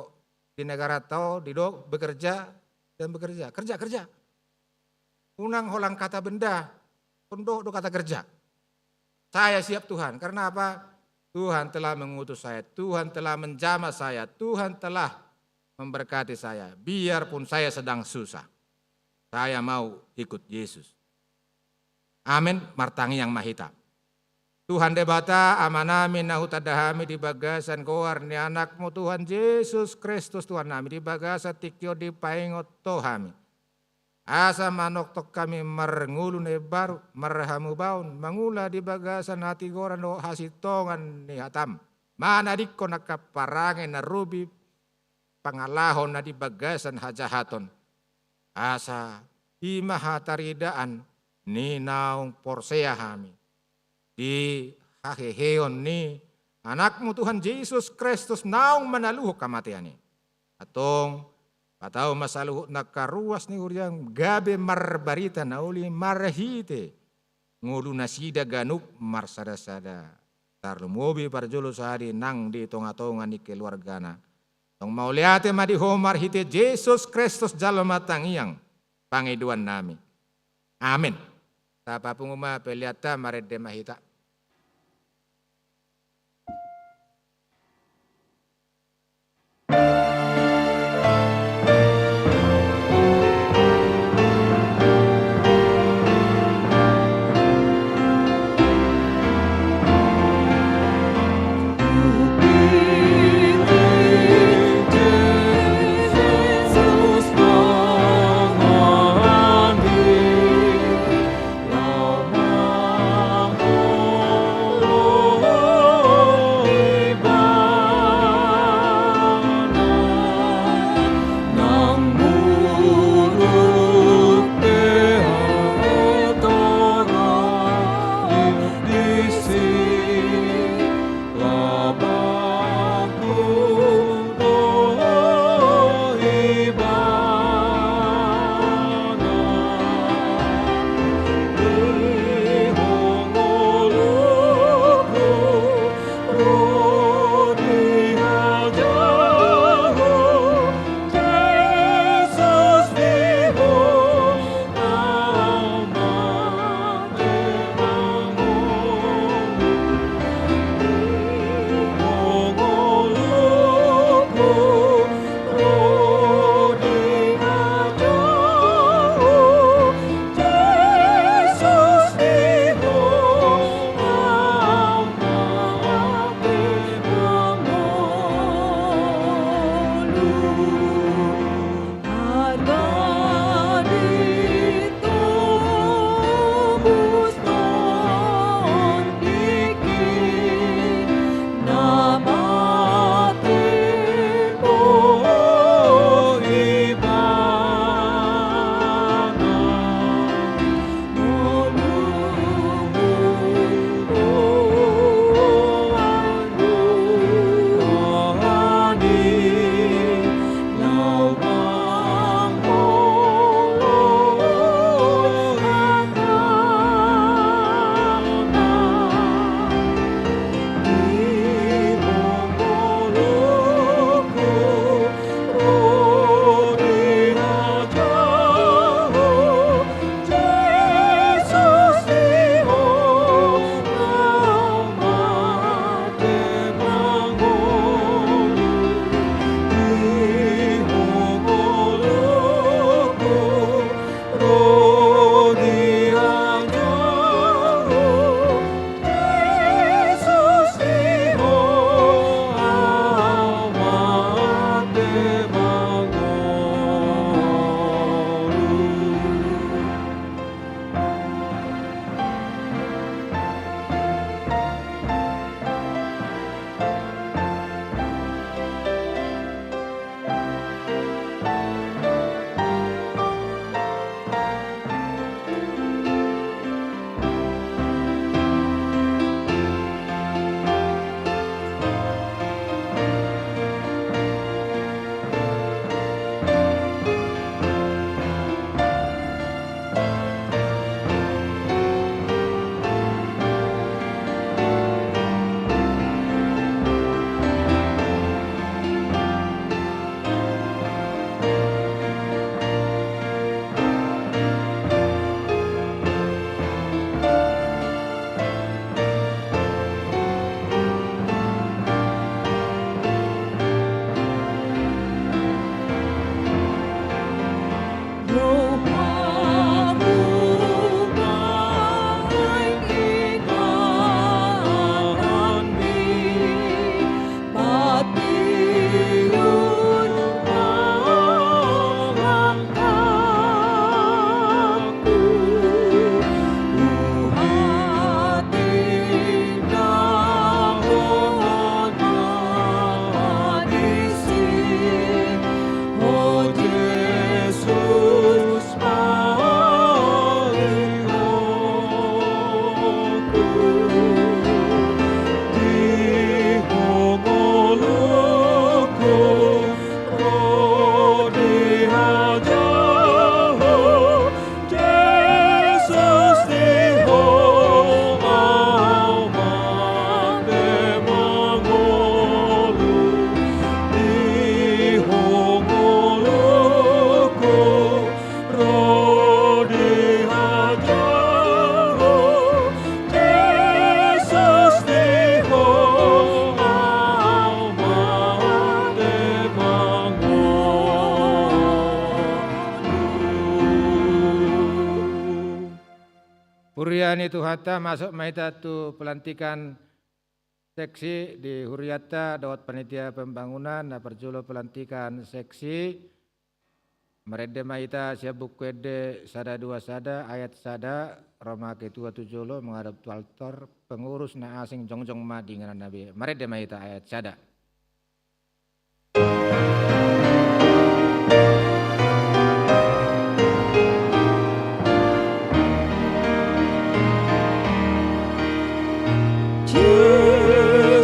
Speaker 5: di negara tau didok bekerja dan bekerja, kerja. Unang holang kata benda, pondok do kata kerja. Saya siap Tuhan, karena apa? Tuhan telah mengutus saya, Tuhan telah menjamah saya, Tuhan telah memberkati saya. Biarpun saya sedang susah, saya mau ikut Yesus. Amin, martangi yang mahita. Tuhan debata amanami nahutadahami di bagasan koar ni anakmu Tuhan Yesus Kristus Tuhan nami di bagasa tikyo di paingot tohami. Asa manok tok kami merengulu ne baru merhamu baun mangula di bagasan hati goran do hasitongan ni hatam. Mana dikko nakaparangen na rubi pangalahon na di bagasan hajahaton. Asa imahataridaan ni naung porsea hami. Di haheheon ni anakmu Tuhan Yesus Kristus naung manaluho kamatian ni. Atong patao masaluho nakaruas ni uriang gabe marbarita na uli marahite. Ngulu nasida ganuk marsada-sada. Tarlumubi parjulo sehari nang di tonga-tonga ni keluargana. Tong mauliate madiho marhite Yesus Kristus jalo matangiyang pangiduan nami. Amin. Tapa punguma peliata marede mahita.
Speaker 6: Oh
Speaker 5: ni Tuhata masuk maita tu pelantikan seksi di Huriata dawat panitia pembangunan na perjulo pelantikan seksi merede maita siabuk kwede sada dua sada ayat sada Roma ketua tujulo menghadap tu altar pengurus na asing jongjong madi ngaran nabi merede maita ayat sada.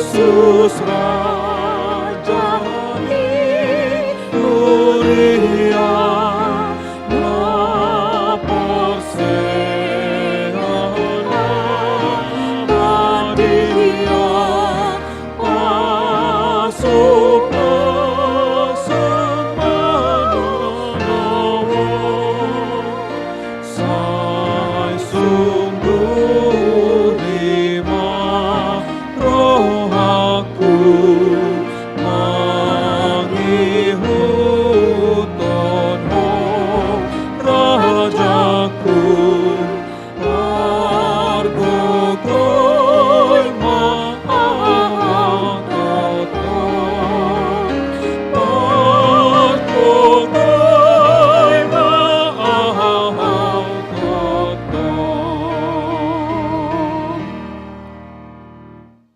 Speaker 6: Yesus Raja di Huria lapor seana dia masuk semana sai sungguh lima rohaku mangihutonmu rajaku argokoi maatoton argokoi maatoton.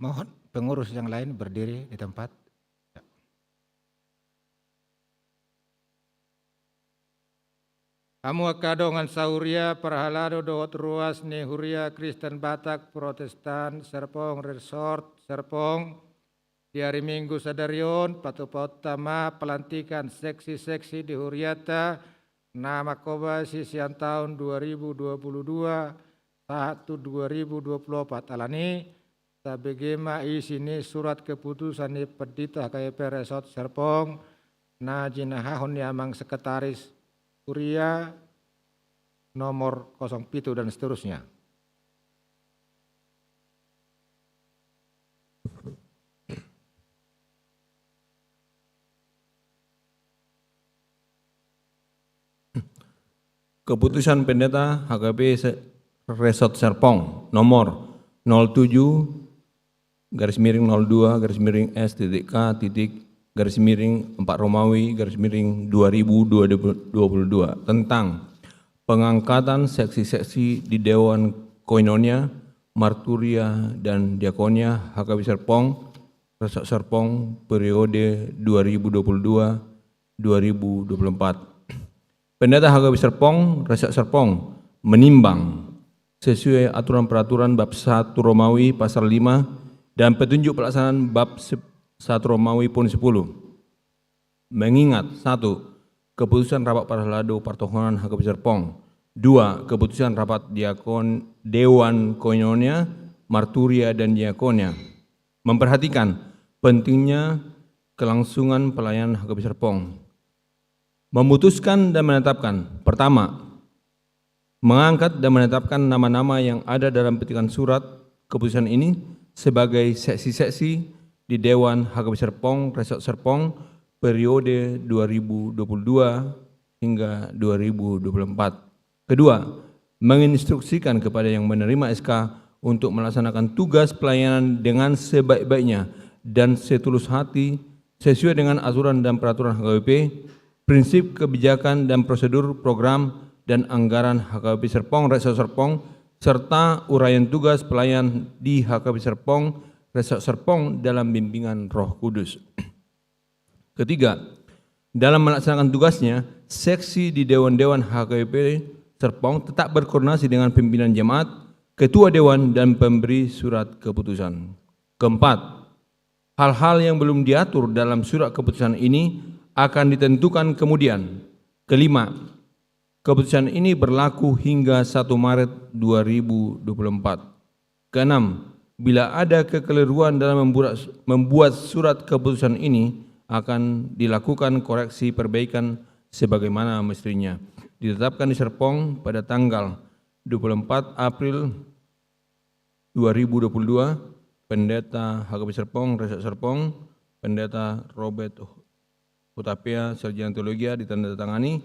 Speaker 5: Mohon pengurus yang lain berdiri di tempat. Kamu akadongan sauria perhalado dohot ruas ni Huria Kristen Batak Protestan Serpong Resort Serpong di hari Minggu sadarion patupaut tama pelantikan seksi-seksi di Huriata nama koba sisian tahun 2022 1 2024 alani sabegema isini surat keputusan ni Pedita KP Resort Serpong na jinahahon ni amang sekretaris Huria nomor 07 dan seterusnya.
Speaker 7: Keputusan Pendeta HKP Resort Serpong nomor 07/02/S.K.4 Romawi/4 tentang pengangkatan seksi-seksi di Dewan Koinonia, Marturia dan Diakonia HKP Serpong Resort Serpong periode 2022-2024. Pendeta HKP Serpong Resort Serpong menimbang sesuai aturan peraturan bab 1 Romawi pasal 5 dan petunjuk pelaksanaan bab 1 Romawi pun 10. Mengingat 1. Keputusan rapat Parhalado Partohonan HKP Serpong. 2. Keputusan rapat Dewan Koinonia, Marturia dan Diakonia. Memperhatikan pentingnya kelangsungan pelayanan HKP Serpong. Memutuskan dan menetapkan. Pertama, mengangkat dan menetapkan nama-nama yang ada dalam petikan surat keputusan ini sebagai seksi-seksi di Dewan HKP Serpong Resort Serpong periode 2022 hingga 2024. Kedua, menginstruksikan kepada yang menerima SK untuk melaksanakan tugas pelayanan dengan sebaik-baiknya dan setulus hati sesuai dengan aturan dan peraturan HKBP, prinsip kebijakan dan prosedur program dan anggaran HKBP Serpong Resort Serpong serta uraian tugas pelayan di HKBP Serpong Resort Serpong dalam bimbingan Roh Kudus. Ketiga, dalam melaksanakan tugasnya, seksi di Dewan-Dewan HKBP Serpong tetap berkoordinasi dengan pimpinan jemaat, ketua dewan dan pemberi surat keputusan. Keempat, hal-hal yang belum diatur dalam surat keputusan ini akan ditentukan kemudian. Kelima, keputusan ini berlaku hingga 1 Maret 2024. Keenam, bila ada kekeliruan dalam membuat surat keputusan ini, akan dilakukan koreksi perbaikan sebagaimana mestinya. Ditetapkan di Serpong pada tanggal 24 April 2022, Pendeta HKP Serpong Resort Serpong, Pendeta Robert Hutapea, Sarjana Teologi ditandatangani.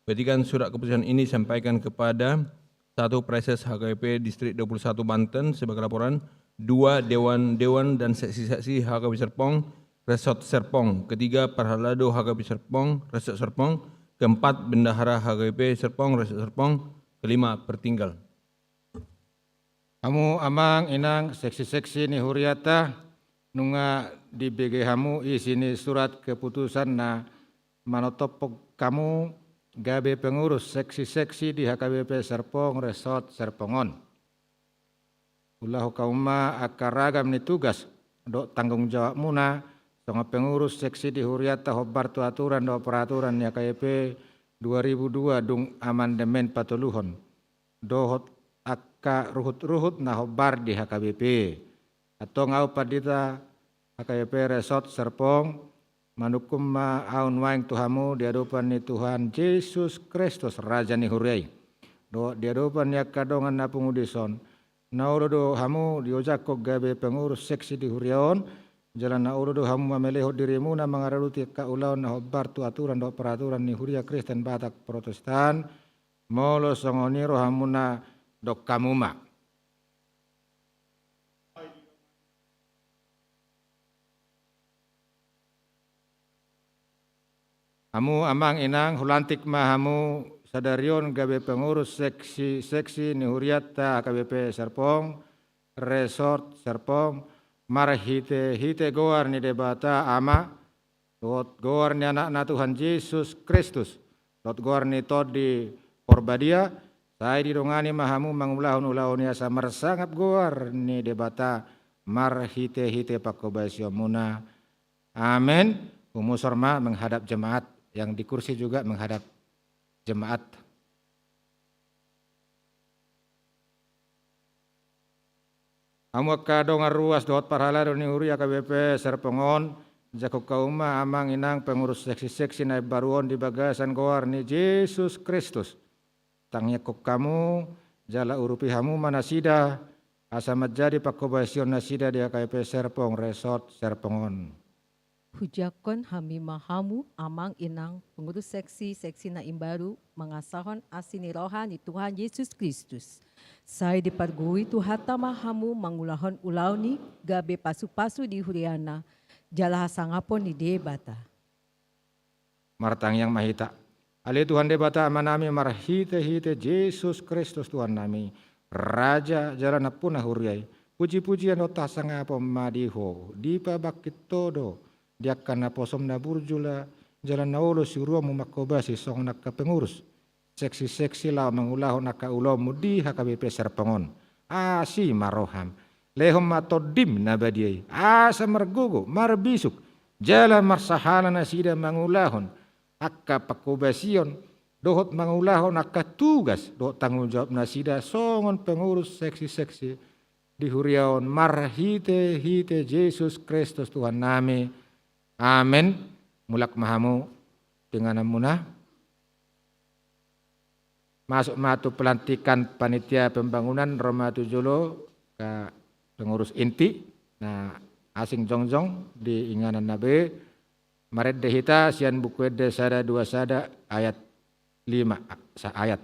Speaker 7: Petikan surat keputusan ini sampaikan kepada 1. 1 Preses HKBP Distrik 21 Banten sebagai laporan, 2 Dewan-Dewan dan Seksi-Seksi HKBP Serpong, Resort Serpong, ketiga Parhalado HKBP Serpong, Resort Serpong, keempat Bendahara HKBP Serpong, Resort Serpong, kelima Pertinggal.
Speaker 5: Hamu amang inang seksi-seksi ni huriata nunga di BG hamu isini surat keputusan na manotopok kamu gabe pengurus seksi-seksi di HKBP Serpong Resort Serpongon. Ulah kauma akaragam ni tugas do tanggung jawab muna songa pengurus seksi di huriata hobar tu aturan do peraturan ni HKBP 2002 dung amandemen patuluhon. Dohot akka ruhut-ruhut na hobar di HKBP. Atau ngau padita HKBP Resort Serpong manukum ma aun waing tuhamu di hadapan ni Tuhan Yesus Kristus Raja ni huriai. Do di hadapan ni kadongan na pengudison. Naulodo hamu diojak kok gabe pengurus seksi di huriaon. Jalan naulodo hamu mameleho dirimu na mangararuti kaulaon na hobar tu aturan do peraturan ni huria Kristen Batak Protestan. Molo songoniro hamu na dok kamuma. Hamu amang inang hulantik mahamu sadarion gabe pengurus seksi ni huriata HKBP Serpong, Resort Serpong, marhite goar ni debata ama, dot goar ni anak na Tuhan Yesus Kristus, dot goar ni tod di Porbadia, saya didongani mahamu mangulahun-ulahun ya samar sangap goar ni debata marhite pakobasyo muna. Amin. Umusorma menghadap jemaat. Yang di kursi juga menghadap jemaat. Amu kadongar ruas dot parhalado ni huri HKBP Serpongon, jakok kauma amang inang pengurus seksi-seksi naib baruon di bagasan goar ni Yesus Kristus. Tangnya kok kamu jala urupi hamu manasida asa majadi pakobasion nasida di HKBP Serpong Resort Serpongon.
Speaker 2: Hujakon hami mahamu amang inang pengurus seksi na imbaru mengasahon asini roha ni Tuhan Yesus Kristus. Saya dipargui tuhata mahamu mangulahon ulau ni gabe pasu-pasu di huriana jala sangapon ni debata.
Speaker 5: Martang yang mahita. Ali Tuhan debata manami marhite Yesus Kristus Tuhan nami. Raja jalan puna huriai. Puji-pujian dota sangapo madiho. Dipa bakit todo. Dia kana posom na burjula jalan naulo si ruang makobasi song nakapengurus. Seksi-seksi lau mangulahon nakaulo mudi HKBP Serpongon. Si maroham. Lehom matodim na badiay. Sa margugo, marbisuk. Jalan marsahala na sida mangulahon. Akka pakobasion. Dohot mangulahon akka tugas. Dohot tanggung jawab na sida songon pengurus seksi-seksi. Di huriaon marhite Yesus Kristus Tuhan nami. Amin. Mulak mahamu dengan muna. Masuk matu pelantikan panitia pembangunan Roma 7 ke pengurus inti. Nah asing jongjong di inganan nabe. Maret dehita sian buku ede sada 2 sada ayat 5 ayat.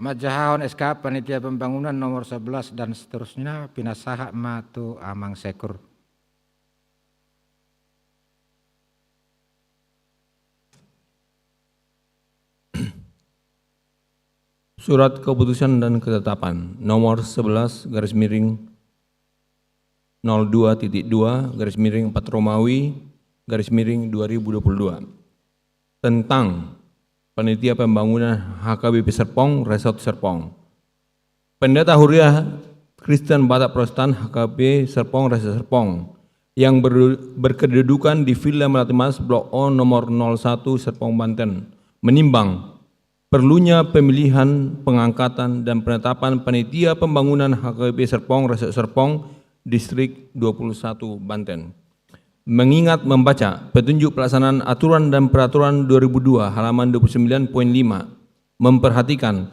Speaker 5: Majahahon SK Panitia Pembangunan nomor 11 dan seterusnya pinasaha matu amang sekur.
Speaker 7: Surat keputusan dan ketetapan nomor 11 garis miring 02.2 garis miring 4 Romawi garis miring 2022 tentang Panitia Pembangunan HKBP Serpong, Resort Serpong. Pendeta Huriah Kristen Batak Protestan HKBP Serpong, Resort Serpong yang berkedudukan di Villa Melati Mas Blok O nomor 01 Serpong, Banten menimbang perlunya pemilihan, pengangkatan, dan penetapan Panitia Pembangunan HKBP Serpong, Resort Serpong, Distrik 21 Banten. Mengingat membaca petunjuk pelaksanaan aturan dan peraturan 2002 halaman 29.5, memperhatikan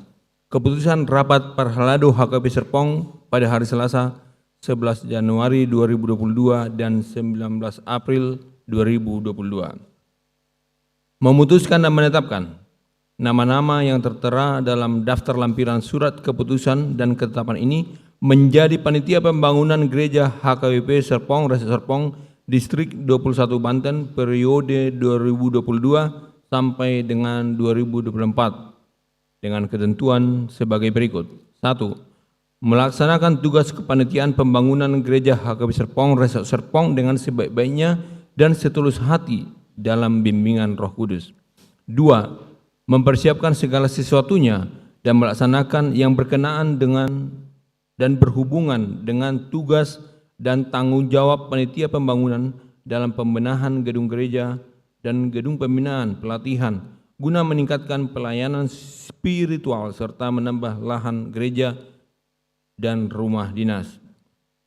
Speaker 7: keputusan rapat Parhalado HKBP Serpong pada hari Selasa 11 Januari 2022 dan 19 April 2022. Memutuskan dan menetapkan nama-nama yang tertera dalam daftar lampiran surat keputusan dan ketetapan ini menjadi Panitia Pembangunan Gereja HKBP Serpong, Resort Serpong, Distrik 21 Banten periode 2022 sampai dengan 2024 dengan ketentuan sebagai berikut. 1. Melaksanakan tugas kepanitiaan pembangunan Gereja HKBP Serpong, Resort Serpong dengan sebaik-baiknya dan setulus hati dalam bimbingan Roh Kudus. 2. Mempersiapkan segala sesuatunya dan melaksanakan yang berkenaan dengan dan berhubungan dengan tugas dan tanggung jawab panitia pembangunan dalam pembenahan gedung gereja dan gedung pembinaan pelatihan guna meningkatkan pelayanan spiritual serta menambah lahan gereja dan rumah dinas.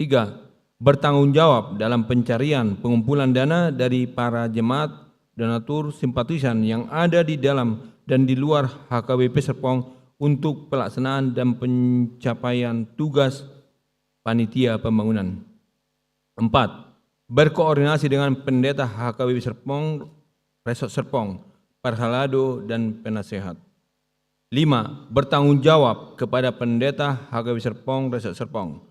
Speaker 7: 3. Bertanggung jawab dalam pencarian pengumpulan dana dari para jemaat, donatur, simpatisan yang ada di dalam dan di luar HKBP Serpong untuk pelaksanaan dan pencapaian tugas panitia pembangunan. 4. Berkoordinasi dengan pendeta HKBP Serpong, Resort Serpong, Parhalado, dan penasehat. 5. Bertanggung jawab kepada pendeta HKBP Serpong, Resort Serpong.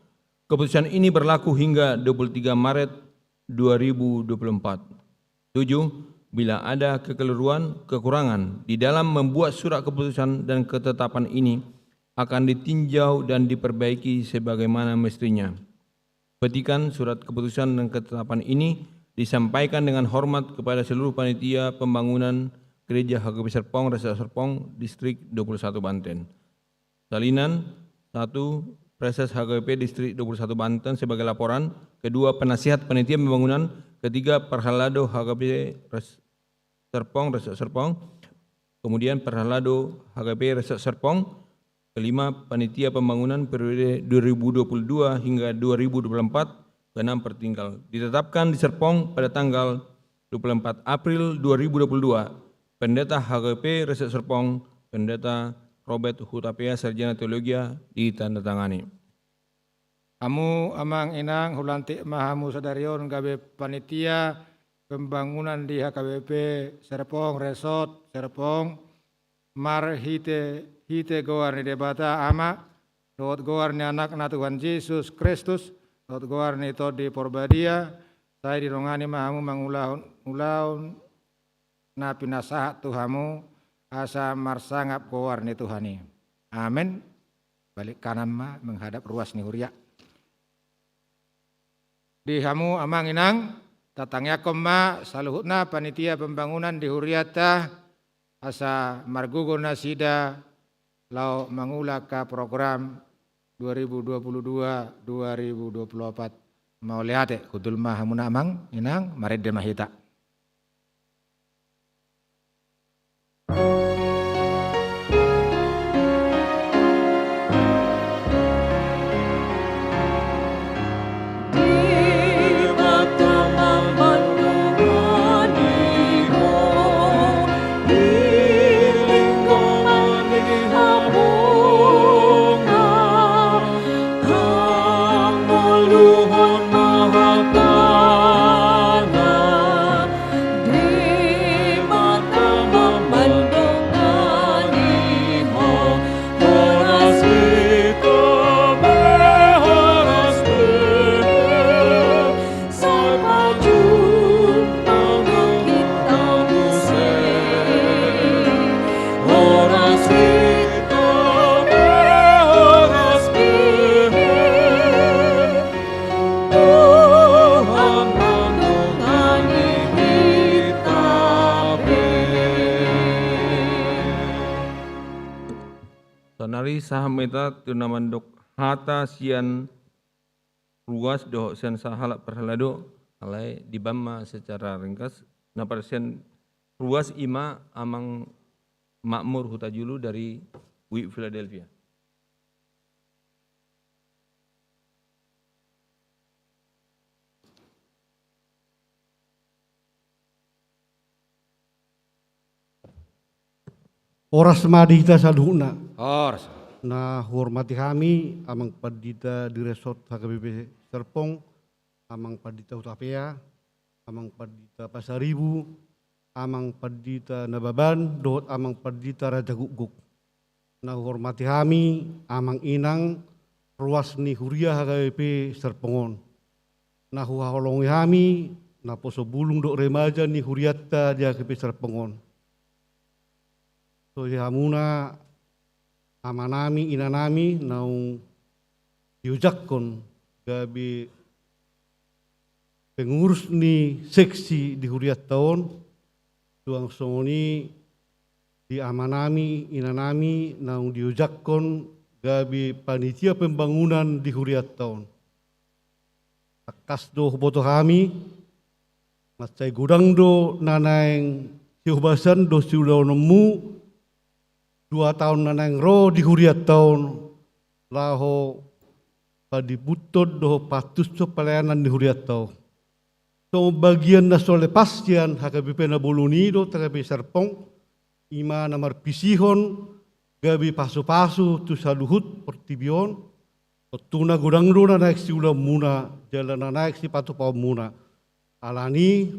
Speaker 7: Keputusan ini berlaku hingga 23 Maret 2024. 7. Bila ada kekeliruan, kekurangan di dalam membuat surat keputusan dan ketetapan ini akan ditinjau dan diperbaiki sebagaimana mestinya. Petikan surat keputusan dan ketetapan ini disampaikan dengan hormat kepada seluruh panitia pembangunan Gereja HKBP Serpong, Resort Serpong, Distrik 21 Banten. Salinan 1. Preses HKBP Distrik 21 Banten sebagai laporan. 2. Penasihat panitia pembangunan. 3. Parhalado HKBP Serpong, Resort Serpong. Kemudian Parhalado HKBP Resort Serpong. 5. Panitia Pembangunan periode 2022 hingga 2024. 6. Pertinggal. Ditetapkan di Serpong pada tanggal 24 April 2022. Pendeta HKBP Resort Serpong, Pendeta Robert Hutapea, Sarjana Teologia, ditandatangani.
Speaker 5: Amu amang inang hulantik mahamu sadarion gabe panitia pembangunan di HKBP Serpong, Resort Serpong, mar hite goar ni debata ama, dot goar ni anak na Tuhan Yesus Kristus, dot goar ni to di porbadia, saya dirongani mahamu mangulaun na pinasahat Tuhamu asa marsangap goar ni Tuhani. Amin. Balik kanan ma menghadap ruas ni huria. Di hamu amang inang tatangya koma saluhutna panitia pembangunan di huriata asa margugo nasida lau mangulaka program 2022-2024 mau lihat kudul mah hamuna amang inang marid de mahita.
Speaker 6: Luhon mahatana
Speaker 7: Sonari saham eta tunamandok hata sian ruas doh sian sahalak perhalado alai dibama secara ringkas na persen ruas ima amang makmur hutajulu dari WI Philadelphia.
Speaker 8: Oras madita saduhna.
Speaker 5: Oras.
Speaker 8: Na hormati kami amang padita di resort HKBP Serpong, amang padita Utapea, amang padita Pasaribu, amang padita Nababan, dohot amang padita Raja Guguk. Na hormati kami amang inang ruas ni Huria HKBP Serpongon. Na huhaholongi kami na poso bulung dok remaja ni Huriatta di HKBP Serpongon. So hamuna amanami inanami naung diujakkon gabi pengurus ni seksi di Huriat tahun tuang songoni di amanami inanami naung diujakkon gabi panitia pembangunan di Huriat tahun. Takas do boto kami macai gudang do nanaeng siubasan do siulau nemu 2 tahun nanang ro di Huriat tahun laho padibutod do patus so pelayanan di Huriat tahun. So bagian na so lepastian HKBP na Bolonido HKBP Serpong ima na marpisihon gabi pasu-pasu tu saluhut pertibion tuna gudang do na naik si ulam muna jalan na naik si patu pau muna alani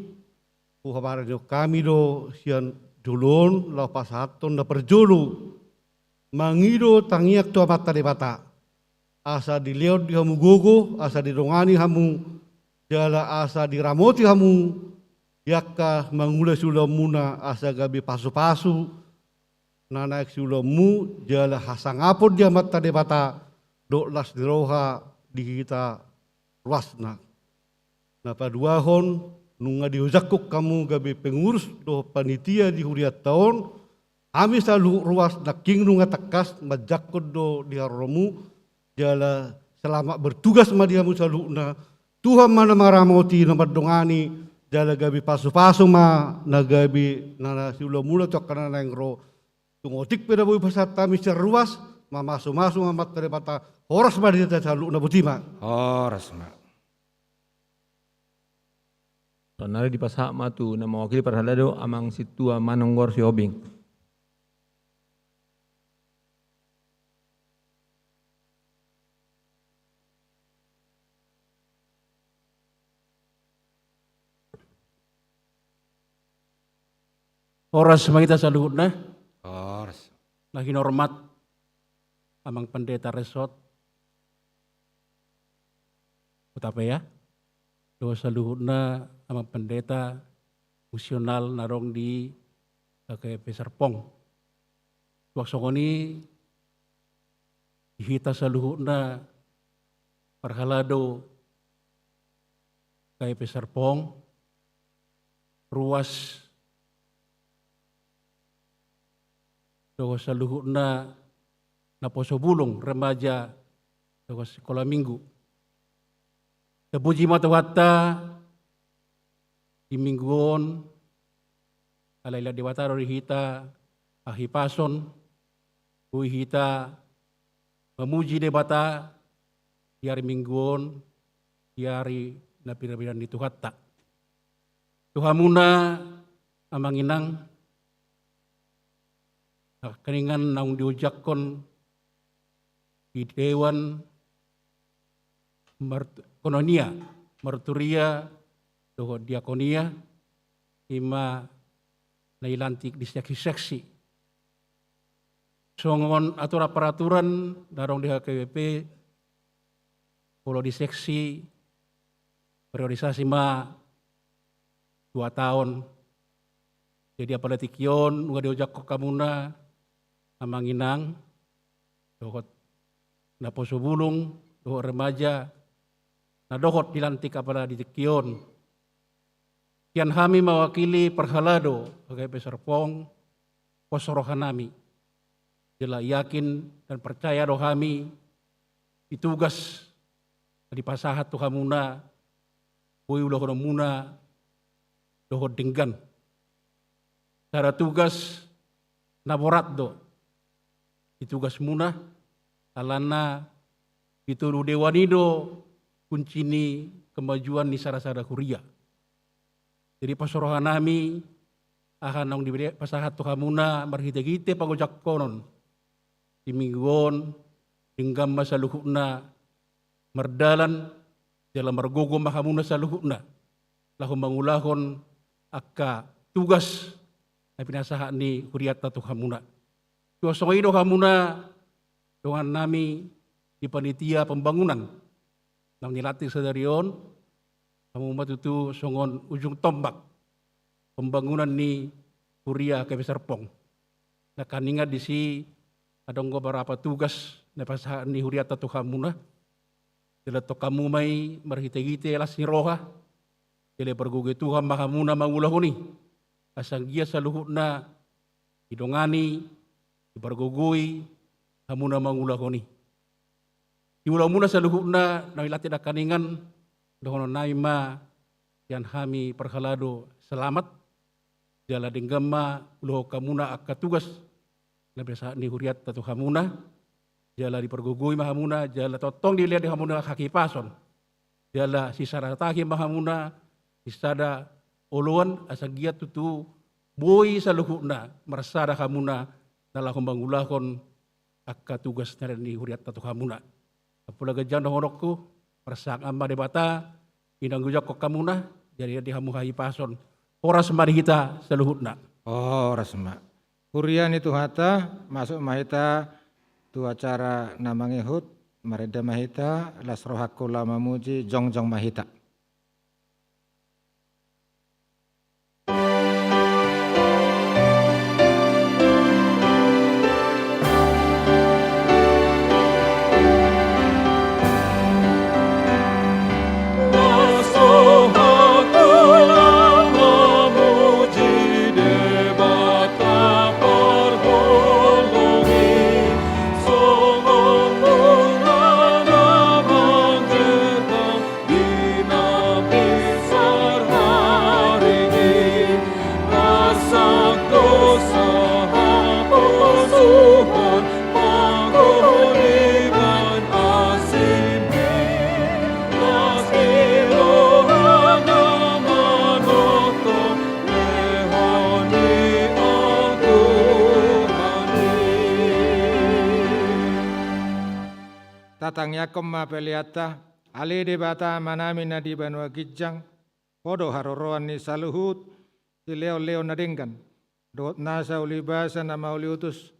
Speaker 8: uhabaran do kami do sian dulon lau pasaton na perjulu mangido tangiak tua mata de bata asa diliot di hamu gogo asa didongani hamu jala asa diramoti hamu yakka mangula sulamuna asa gabi pasu-pasu nanaik sulamu jala hasangapod dia mata de bata do las diroha di kita ruasna na paduahon nunga diujakuk kamu gabi pengurus do panitia di Huriat tahun kami selalu ruas naking nunga tekas majakut do di haromu jala selama bertugas madiamu selalu na Tuhan mana maramoti na madongani jala gabi pasu-pasu ma na gabi na siulamula cok kana nang ro tungotik peda bui pasat kami seruas mamasu-masu mamat terebata horas madita selalu na butima.
Speaker 5: Oras ma.
Speaker 7: Sonari di pasak matu na mewakili perhalado amang situa manonggor si obing.
Speaker 9: Oras magita sa luhut na,
Speaker 5: Oras.
Speaker 9: lagi hormat amang pendeta resort. Utapea, doa sa luhut na amang pendeta musional narong di HKBP Serpong. Waksongoni ihita sa luhut na parhalado HKBP Serpong, ruas doa sa luhut na poso bulong remaja doa sekolah minggu. Tepuji matawata di mingguon alayla dewata rihita ahipason hita memuji debata di hari mingguon di hari napirabiran di Tuhatta. Tuhamuna amanginang keningan naung diujakkon di Dewan Kononia, Marturia, doho Diakonia, ima nailantik di seksi-seksi. Songon aturan-peraturan darong di HKBP, kalau di seksi, priorisasi ma 2 tahun. Jadi apa letikion, nunggu diujak kok kamuna, amanginang, dohot naposo bulung, dohot remaja, na dohot dilantik apala di tikion. Kian kami mewakili perhalado HKBP Serpong, posorohanami. Jela yakin dan percaya doh kami ditugas di pasahat Tuhan muna, boi ulah kono muna, doh denggan. Cara tugas naborat do, ditugas muna, alana itu dewanido kuncini kemajuan di sarasara kuria. Jadi pasorohan nami akan nang diberi pasahat Tuhan muna marhite-hite pagojak konon. Di mingguon, hinggam masa luhukna, merdalan, dalam mergogo mahamuna sa luhukna. Lahu mangulahon akka tugas na pinasahan ni Huriata Tuhan muna. Tuwasong ino hamuna, dengan nami di panitia pembangunan. Nang nilatih sadarion, kamu matutu songon ujung tombak. Pembangunan ni Huria Kebe Serpong. Nakaningat di si adong beberapa tugas na pasahan ni Huriata Tuhan muna. Dila to kamu may marhite-hite las ni roha. Dila bergugi Tuhan mahamuna mangulahuni. Asang gia sa luhut na idongani, ibargugui, hamuna mangulahuni. Iulah muna sa luhut na nailati na kaningan dohono naima yan hami perhalado selamat. Jala denggama uloh kamuna akka tugas na biasa ni Huriata Tuhan muna. Jala dipergugui mahamuna, jala totong dilihat di hamuna hakipason. Jala sisarataki mahamuna, isada oluan asang giat tutu boi sa luhukna marsada hamuna nala kumbangulahon akka tugas na ni Huriata Tuhan muna. Apula gajang dohorokku, marsak amma debata, inang gujak kok kamuna, jadi di hamu hakipason. Oras mari kita sa luhukna.
Speaker 10: Oh, rasma. Hurian itu hata masuk mahita tu acara namang ihut mareda mahita las rohakula mamuji jongjong mahita. Tatangnya koma peliata ali debata manami na di banua gijang podo haroroan ni saluhut si leo nadenggan dot nasa ulibasa nama uliutus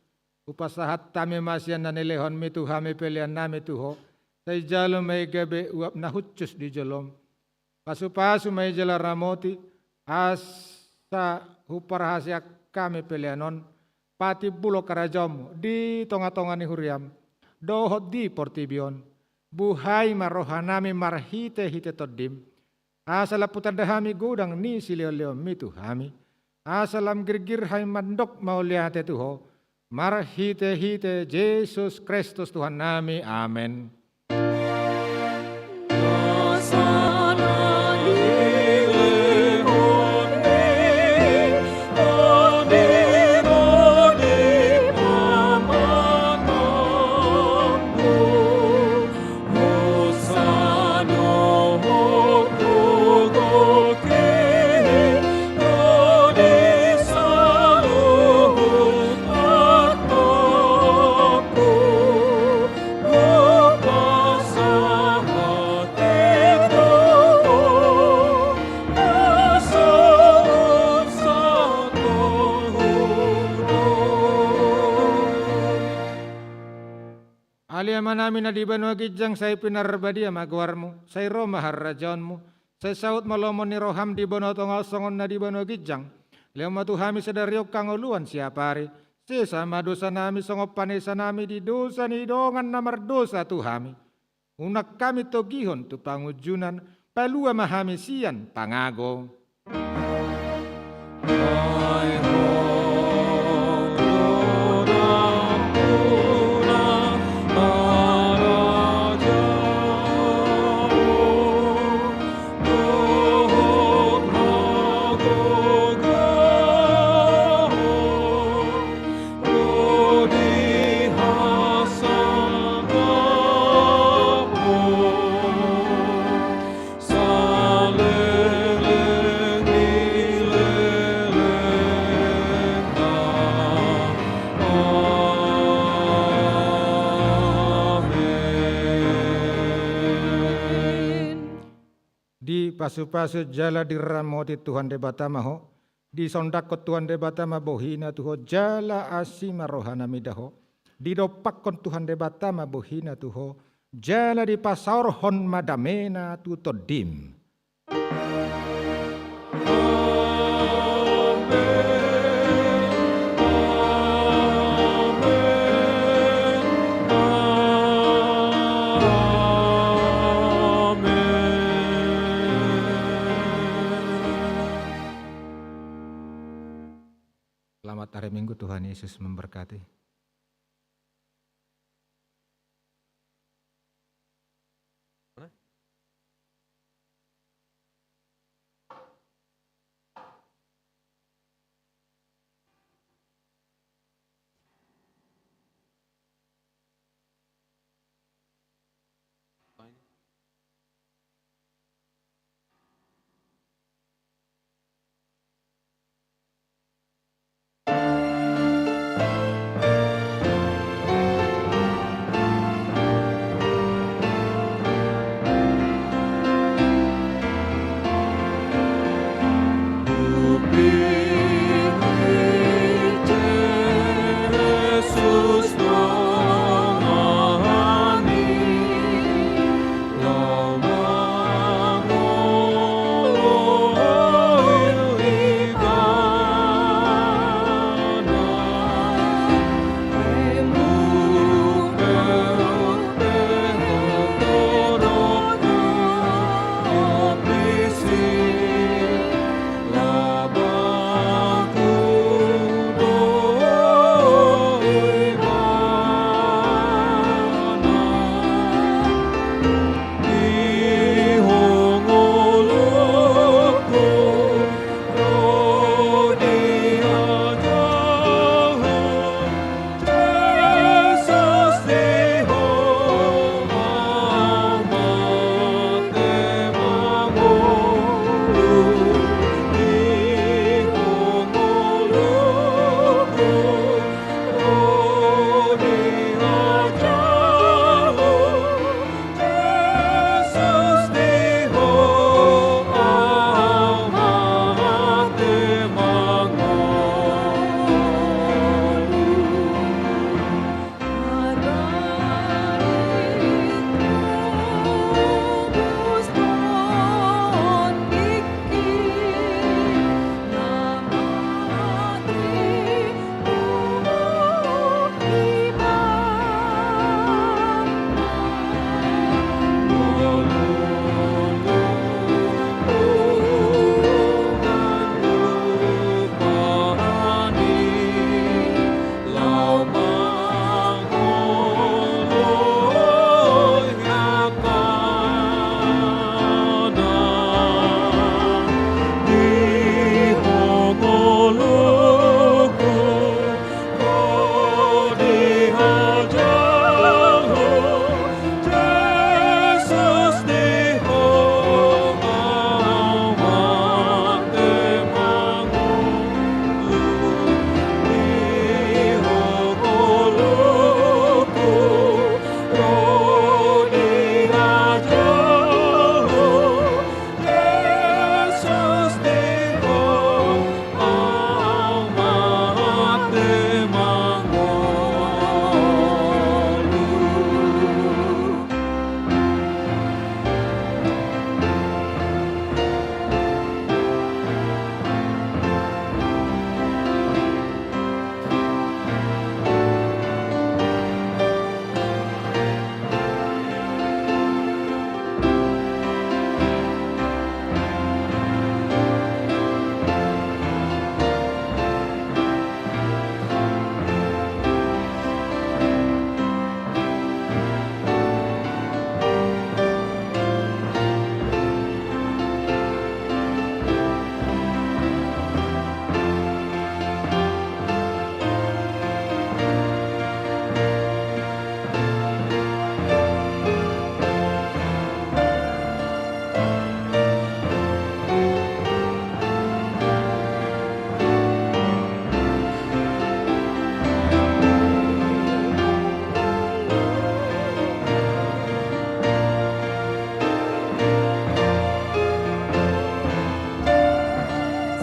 Speaker 10: upasahat tami masyan na nilehon mitu hami pelian nami tuho say jalo may gabe uap na hutsus di jolom pasu-pasu may jala ramoti asa huparahasyak kami pelianon pati bulo karajom di tonga-tonga ni huriam dohot di portibion buhay marohanami marhite-hite todim asala putadahami gudang ni sileo-leo mitu hami asalam girgir hai mandok mauliate tuho marhite-hite Yesus Kristus Tuhan nami amen. Manami na di banua gijang say pinarbadia magwarmu, say Roma harrajaonmu, say saut malomon ni roham di banua tongal songon na di banua gijang, leo matuhami sedariok kangoluan siapari, sesama dosa nami songop panesa nami di dosa ni dongan namar dosa tuhami, unak kami togihon tu pangujunan, palua mahami sian pangago. pasu-pasu jala diramo di Tuhan debata maho, di sondakot Tuhan debata mabohina tuho jala asima rohana midaho, di dopakon Tuhan debata mabohina tuho jala di pasaurhon madamena tutodim. Selamat hari Minggu, Tuhan Yesus memberkati.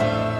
Speaker 6: Tuhan.